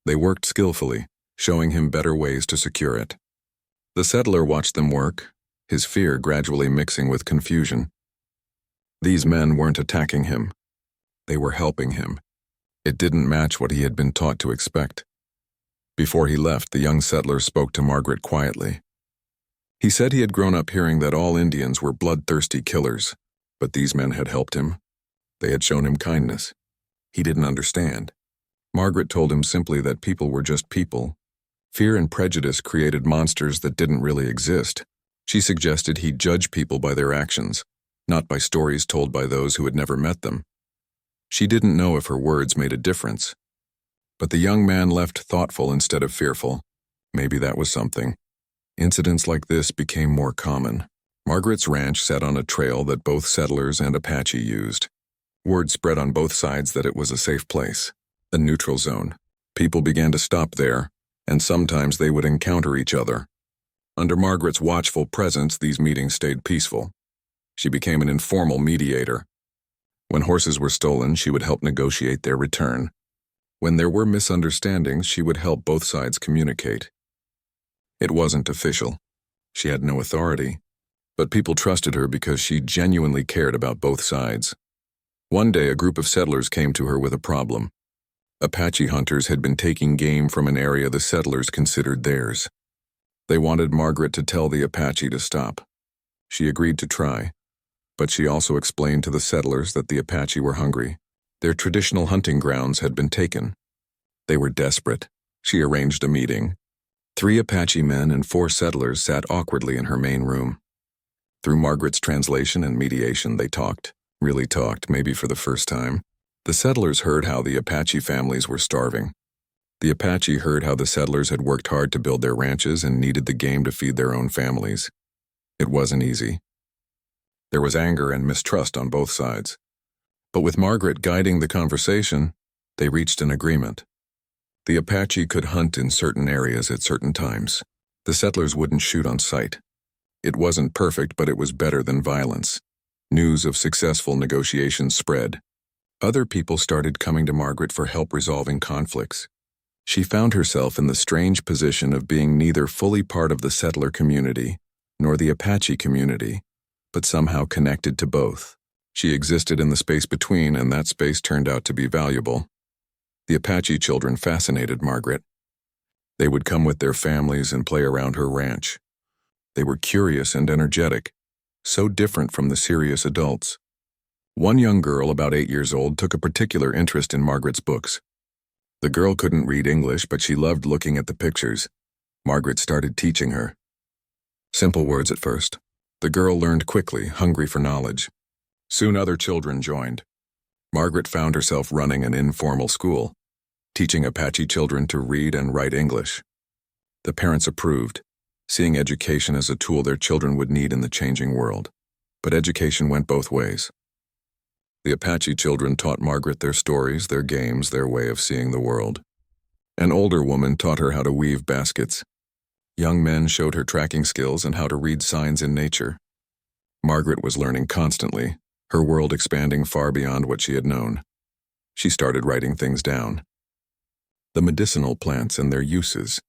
They worked skillfully, showing him better ways to secure it. The settler watched them work, his fear gradually mixing with confusion. These men weren't attacking him. They were helping him. It didn't match what he had been taught to expect. Before he left, the young settler spoke to Margaret quietly. He said he had grown up hearing that all Indians were bloodthirsty killers, but these men had helped him. They had shown him kindness. He didn't understand. Margaret told him simply that people were just people. Fear and prejudice created monsters that didn't really exist. She suggested he judge people by their actions, not by stories told by those who had never met them. She didn't know if her words made a difference. But the young man left thoughtful instead of fearful. Maybe that was something. Incidents like this became more common. Margaret's ranch sat on a trail that both settlers and Apache used. Word spread on both sides that it was a safe place, a neutral zone. People began to stop there, and sometimes they would encounter each other. Under Margaret's watchful presence, these meetings stayed peaceful. She became an informal mediator. When horses were stolen, she would help negotiate their return. When there were misunderstandings, she would help both sides communicate. It wasn't official. She had no authority, but people trusted her because she genuinely cared about both sides. One day, a group of settlers came to her with a problem. Apache hunters had been taking game from an area the settlers considered theirs. They wanted Margaret to tell the Apache to stop. She agreed to try, but she also explained to the settlers that the Apache were hungry. Their traditional hunting grounds had been taken. They were desperate. She arranged a meeting. 3 Apache men and 4 settlers sat awkwardly in her main room. Through Margaret's translation and mediation, they talked. Really talked, maybe for the first time. The settlers heard how the Apache families were starving. The Apache heard how the settlers had worked hard to build their ranches and needed the game to feed their own families. It wasn't easy. There was anger and mistrust on both sides. But with Margaret guiding the conversation, they reached an agreement. The Apache could hunt in certain areas at certain times. The settlers wouldn't shoot on sight. It wasn't perfect, but it was better than violence. News of successful negotiations spread. Other people started coming to Margaret for help resolving conflicts. She found herself in the strange position of being neither fully part of the settler community nor the Apache community, but somehow connected to both. She existed in the space between, and that space turned out to be valuable. The Apache children fascinated Margaret. They would come with their families and play around her ranch. They were curious and energetic, so different from the serious adults. One young girl, about 8 years old, took a particular interest in Margaret's books. The girl couldn't read English, but she loved looking at the pictures. Margaret started teaching her. Simple words at first. The girl learned quickly, hungry for knowledge. Soon other children joined. Margaret found herself running an informal school, teaching Apache children to read and write English. The parents approved, seeing education as a tool their children would need in the changing world. But education went both ways. The Apache children taught Margaret their stories, their games, their way of seeing the world. An older woman taught her how to weave baskets. Young men showed her tracking skills and how to read signs in nature. Margaret was learning constantly, her world expanding far beyond what she had known. She started writing things down. The medicinal plants and their uses,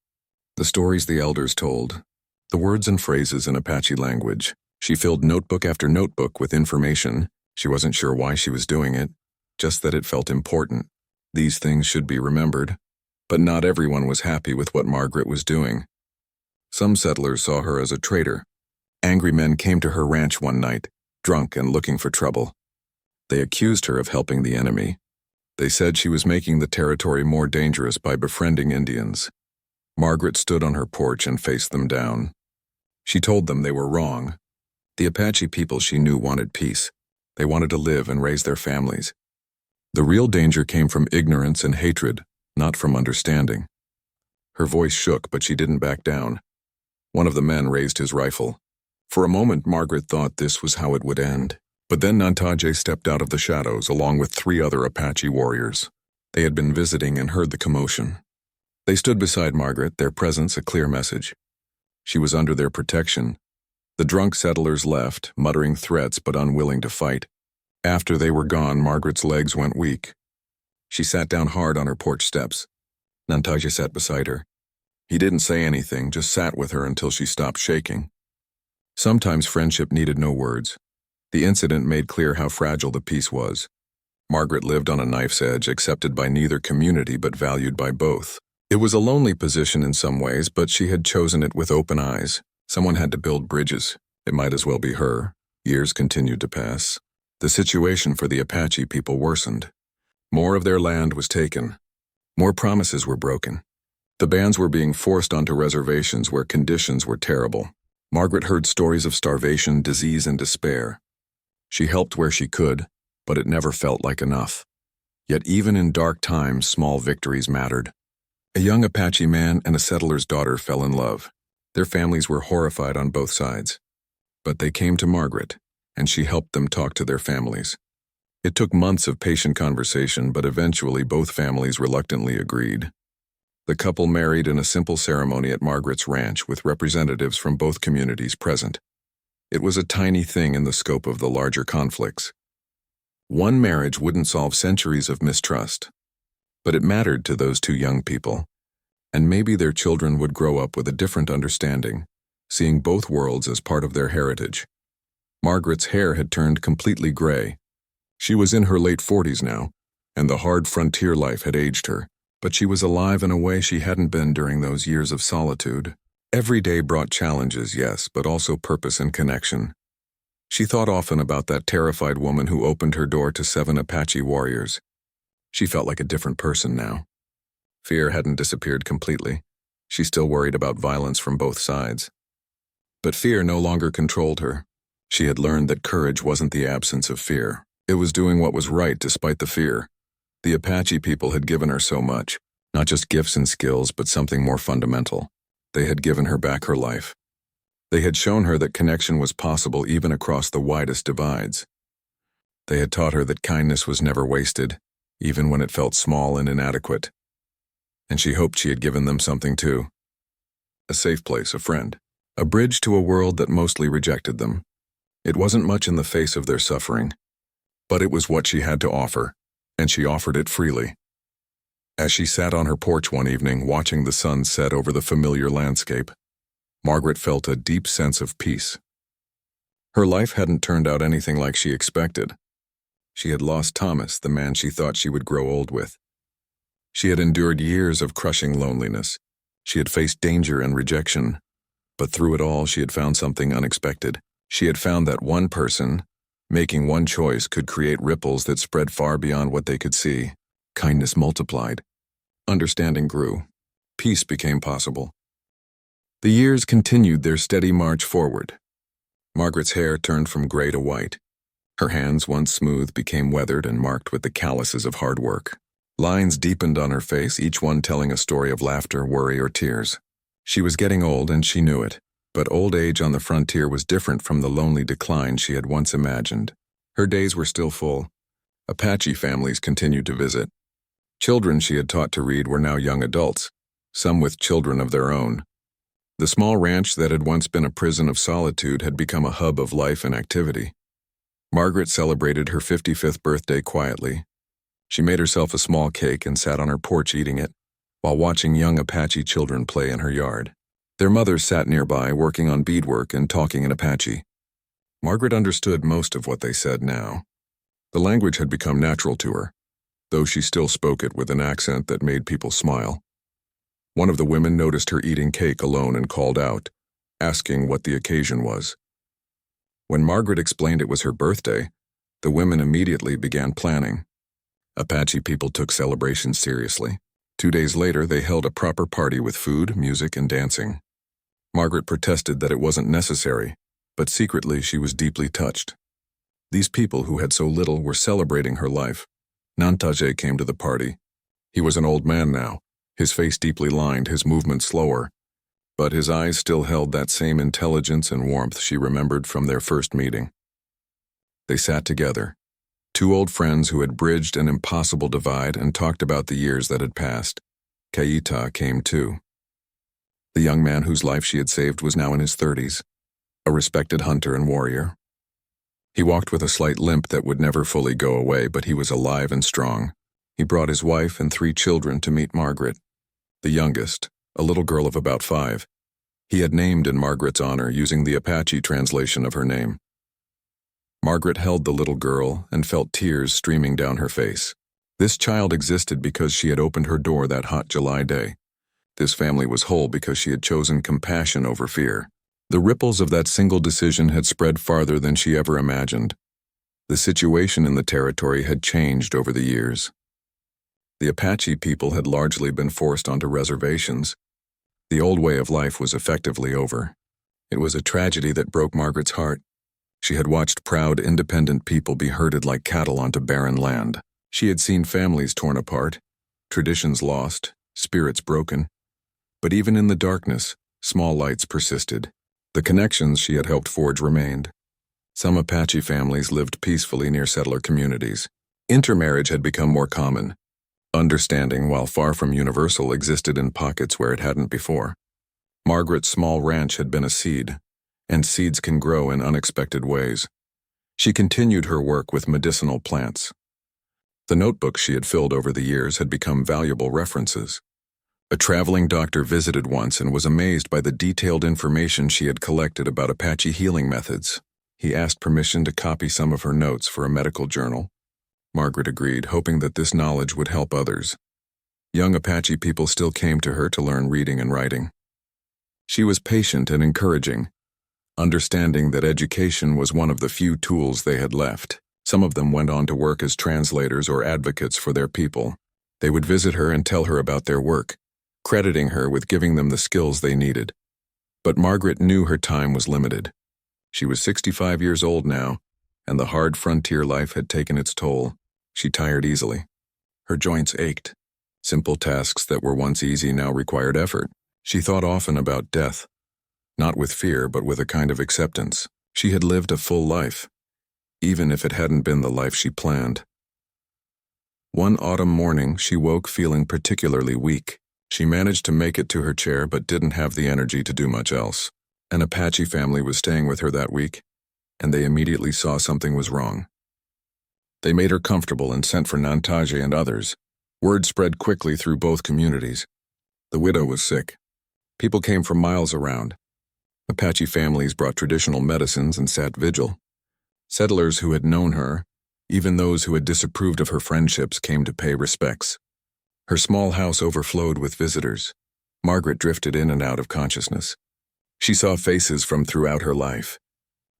the stories the elders told, the words and phrases in Apache language. She filled notebook after notebook with information. She wasn't sure why she was doing it, just that it felt important. These things should be remembered. But not everyone was happy with what Margaret was doing. Some settlers saw her as a traitor. Angry men came to her ranch one night, drunk and looking for trouble. They accused her of helping the enemy. They said she was making the territory more dangerous by befriending Indians. Margaret stood on her porch and faced them down. She told them they were wrong. The Apache people she knew wanted peace. They wanted to live and raise their families. The real danger came from ignorance and hatred, not from understanding. Her voice shook, but she didn't back down. One of the men raised his rifle. For a moment, Margaret thought this was how it would end. But then Nantaje stepped out of the shadows, along with 3 other Apache warriors. They had been visiting and heard the commotion. They stood beside Margaret, their presence a clear message. She was under their protection. The drunk settlers left, muttering threats but unwilling to fight. After they were gone, Margaret's legs went weak. She sat down hard on her porch steps. Nantaje sat beside her. He didn't say anything, just sat with her until she stopped shaking. Sometimes friendship needed no words. The incident made clear how fragile the peace was. Margaret lived on a knife's edge, accepted by neither community but valued by both. It was a lonely position in some ways, but she had chosen it with open eyes. Someone had to build bridges. It might as well be her. Years continued to pass. The situation for the Apache people worsened. More of their land was taken. More promises were broken. The bands were being forced onto reservations where conditions were terrible. Margaret heard stories of starvation, disease, and despair. She helped where she could, but it never felt like enough. Yet even in dark times, small victories mattered. A young Apache man and a settler's daughter fell in love. Their families were horrified on both sides. But they came to Margaret, and she helped them talk to their families. It took months of patient conversation, but eventually both families reluctantly agreed. The couple married in a simple ceremony at Margaret's ranch with representatives from both communities present. It was a tiny thing in the scope of the larger conflicts. One marriage wouldn't solve centuries of mistrust, but it mattered to those two young people, and maybe their children would grow up with a different understanding, seeing both worlds as part of their heritage. Margaret's hair had turned completely gray. She was in her late 40s now, and the hard frontier life had aged her, but she was alive in a way she hadn't been during those years of solitude. Every day brought challenges, yes, but also purpose and connection. She thought often about that terrified woman who opened her door to 7 Apache warriors. She felt like a different person now. Fear hadn't disappeared completely. She still worried about violence from both sides. But fear no longer controlled her. She had learned that courage wasn't the absence of fear. It was doing what was right despite the fear. The Apache people had given her so much, not just gifts and skills, but something more fundamental. They had given her back her life. They had shown her that connection was possible even across the widest divides. They had taught her that kindness was never wasted, even when it felt small and inadequate. And she hoped she had given them something too. A safe place, a friend. A bridge to a world that mostly rejected them. It wasn't much in the face of their suffering, but it was what she had to offer, and she offered it freely. As she sat on her porch one evening, watching the sun set over the familiar landscape, Margaret felt a deep sense of peace. Her life hadn't turned out anything like she expected. She had lost Thomas, the man she thought she would grow old with. She had endured years of crushing loneliness. She had faced danger and rejection. But through it all, she had found something unexpected. She had found that one person, making one choice, could create ripples that spread far beyond what they could see. Kindness multiplied. Understanding grew. Peace became possible. The years continued their steady march forward. Margaret's hair turned from gray to white. Her hands, once smooth, became weathered and marked with the calluses of hard work. Lines deepened on her face, each one telling a story of laughter, worry, or tears. She was getting old, and she knew it. But old age on the frontier was different from the lonely decline she had once imagined. Her days were still full. Apache families continued to visit. Children she had taught to read were now young adults, some with children of their own. The small ranch that had once been a prison of solitude had become a hub of life and activity. Margaret celebrated her 55th birthday quietly. She made herself a small cake and sat on her porch eating it, while watching young Apache children play in her yard. Their mothers sat nearby, working on beadwork and talking in Apache. Margaret understood most of what they said now. The language had become natural to her, though she still spoke it with an accent that made people smile. One of the women noticed her eating cake alone and called out, asking what the occasion was. When Margaret explained it was her birthday, the women immediately began planning. Apache people took celebrations seriously. 2 days later, they held a proper party with food, music, and dancing. Margaret protested that it wasn't necessary, but secretly she was deeply touched. These people who had so little were celebrating her life. Nantaje came to the party. He was an old man now, his face deeply lined, his movements slower, but his eyes still held that same intelligence and warmth she remembered from their first meeting. They sat together, two old friends who had bridged an impossible divide, and talked about the years that had passed. Kaita came too. The young man whose life she had saved was now in his 30s, a respected hunter and warrior. He walked with a slight limp that would never fully go away, but he was alive and strong. He brought his wife and 3 children to meet Margaret. The youngest, a little girl of about 5. He had named in Margaret's honor using the Apache translation of her name. Margaret held the little girl and felt tears streaming down her face. This child existed because she had opened her door that hot July day. This family was whole because she had chosen compassion over fear. The ripples of that single decision had spread farther than she ever imagined. The situation in the territory had changed over the years. The Apache people had largely been forced onto reservations. The old way of life was effectively over. It was a tragedy that broke Margaret's heart. She had watched proud, independent people be herded like cattle onto barren land. She had seen families torn apart, traditions lost, spirits broken. But even in the darkness, small lights persisted. The connections she had helped forge remained. Some Apache families lived peacefully near settler communities. Intermarriage had become more common. Understanding, while far from universal, existed in pockets where it hadn't before. Margaret's small ranch had been a seed, and seeds can grow in unexpected ways. She continued her work with medicinal plants. The notebooks she had filled over the years had become valuable references. A traveling doctor visited once and was amazed by the detailed information she had collected about Apache healing methods. He asked permission to copy some of her notes for a medical journal. Margaret agreed, hoping that this knowledge would help others. Young Apache people still came to her to learn reading and writing. She was patient and encouraging, understanding that education was one of the few tools they had left. Some of them went on to work as translators or advocates for their people. They would visit her and tell her about their work, crediting her with giving them the skills they needed. But Margaret knew her time was limited. She was 65 years old now, and the hard frontier life had taken its toll. She tired easily. Her joints ached. Simple tasks that were once easy now required effort. She thought often about death, not with fear but with a kind of acceptance. She had lived a full life, even if it hadn't been the life she planned. One autumn morning, she woke feeling particularly weak. She managed to make it to her chair but didn't have the energy to do much else. An Apache family was staying with her that week, and they immediately saw something was wrong. They made her comfortable and sent for Nantaje and others. Word spread quickly through both communities. The widow was sick. People came from miles around. Apache families brought traditional medicines and sat vigil. Settlers who had known her, even those who had disapproved of her friendships, came to pay respects. Her small house overflowed with visitors. Margaret drifted in and out of consciousness. She saw faces from throughout her life.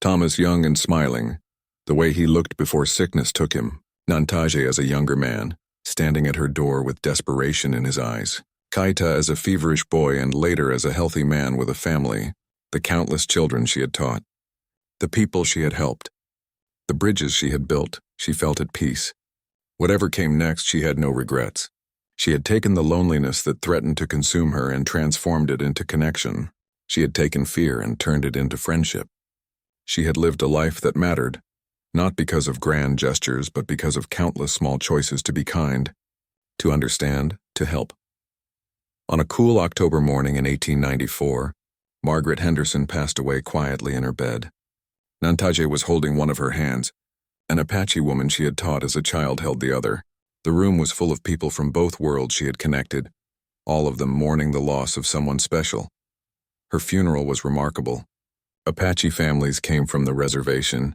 Thomas young and smiling, the way he looked before sickness took him. Nantaje as a younger man, standing at her door with desperation in his eyes. Kaita as a feverish boy and later as a healthy man with a family. The countless children she had taught. The people she had helped. The bridges she had built. She felt at peace. Whatever came next, she had no regrets. She had taken the loneliness that threatened to consume her and transformed it into connection. She had taken fear and turned it into friendship. She had lived a life that mattered, not because of grand gestures, but because of countless small choices to be kind, to understand, to help. On a cool October morning in 1894, Margaret Henderson passed away quietly in her bed. Nantaje was holding one of her hands. An Apache woman she had taught as a child held the other. The room was full of people from both worlds she had connected, all of them mourning the loss of someone special. Her funeral was remarkable. Apache families came from the reservation,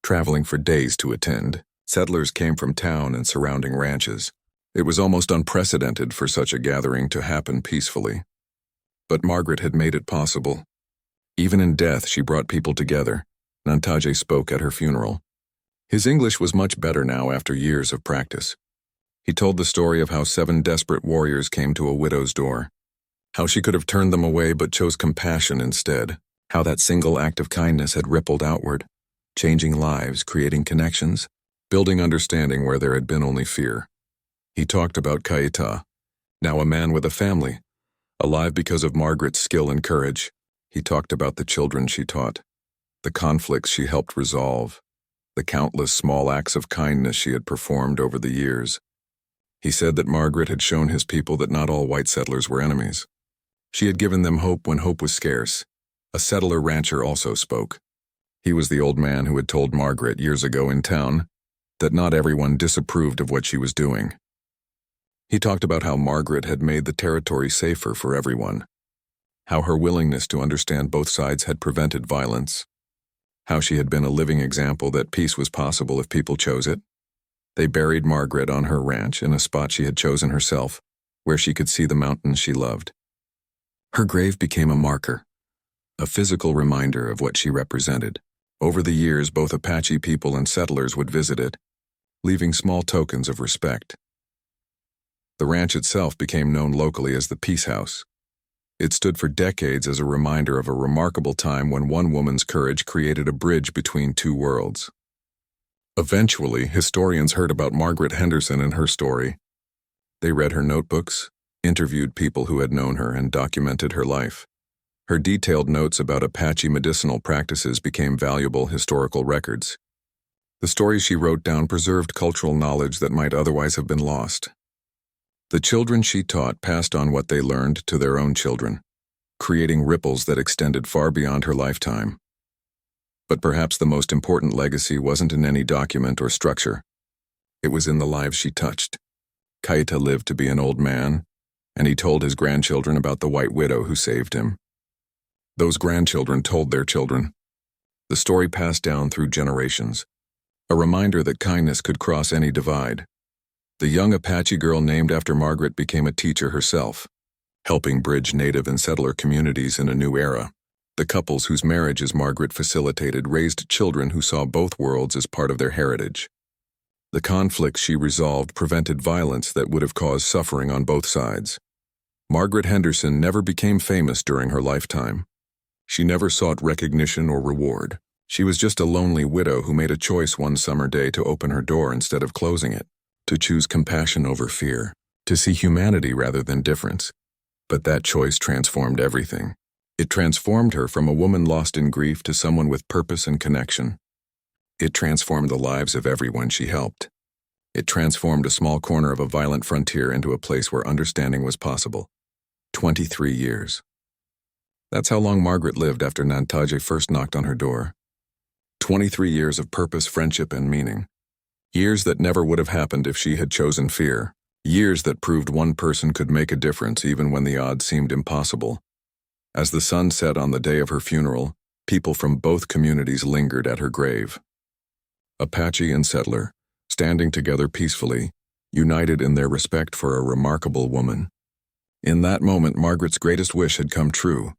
traveling for days to attend. Settlers came from town and surrounding ranches. It was almost unprecedented for such a gathering to happen peacefully. But Margaret had made it possible. Even in death, she brought people together. Nantaje spoke at her funeral. His English was much better now after years of practice. He told the story of how 7 desperate warriors came to a widow's door, how she could have turned them away but chose compassion instead, how that single act of kindness had rippled outward, changing lives, creating connections, building understanding where there had been only fear. He talked about Kaita, now a man with a family, alive because of Margaret's skill and courage. He talked about the children she taught, the conflicts she helped resolve, the countless small acts of kindness she had performed over the years. He said that Margaret had shown his people that not all white settlers were enemies. She had given them hope when hope was scarce. A settler rancher also spoke. He was the old man who had told Margaret years ago in town that not everyone disapproved of what she was doing. He talked about how Margaret had made the territory safer for everyone, how her willingness to understand both sides had prevented violence, how she had been a living example that peace was possible if people chose it. They buried Margaret on her ranch in a spot she had chosen herself, where she could see the mountains she loved. Her grave became a marker, a physical reminder of what she represented. Over the years, both Apache people and settlers would visit it, leaving small tokens of respect. The ranch itself became known locally as the Peace House. It stood for decades as a reminder of a remarkable time when one woman's courage created a bridge between two worlds. Eventually, historians heard about Margaret Henderson and her story. They read her notebooks, interviewed people who had known her, and documented her life. Her detailed notes about Apache medicinal practices became valuable historical records. The stories she wrote down preserved cultural knowledge that might otherwise have been lost. The children she taught passed on what they learned to their own children, creating ripples that extended far beyond her lifetime. But perhaps the most important legacy wasn't in any document or structure. It was in the lives she touched. Kaita lived to be an old man, and he told his grandchildren about the white widow who saved him. Those grandchildren told their children. The story passed down through generations, a reminder that kindness could cross any divide. The young Apache girl named after Margaret became a teacher herself, helping bridge native and settler communities in a new era. The couples whose marriages Margaret facilitated raised children who saw both worlds as part of their heritage. The conflicts she resolved prevented violence that would have caused suffering on both sides. Margaret Henderson never became famous during her lifetime. She never sought recognition or reward. She was just a lonely widow who made a choice one summer day to open her door instead of closing it, to choose compassion over fear, to see humanity rather than difference. But that choice transformed everything. It transformed her from a woman lost in grief to someone with purpose and connection. It transformed the lives of everyone she helped. It transformed a small corner of a violent frontier into a place where understanding was possible. 23 years. That's how long Margaret lived after Nantaje first knocked on her door. 23 years of purpose, friendship, and meaning. Years that never would have happened if she had chosen fear. Years that proved one person could make a difference even when the odds seemed impossible. As the sun set on the day of her funeral, people from both communities lingered at her grave. Apache and settler, standing together peacefully, united in their respect for a remarkable woman. In that moment, Margaret's greatest wish had come true.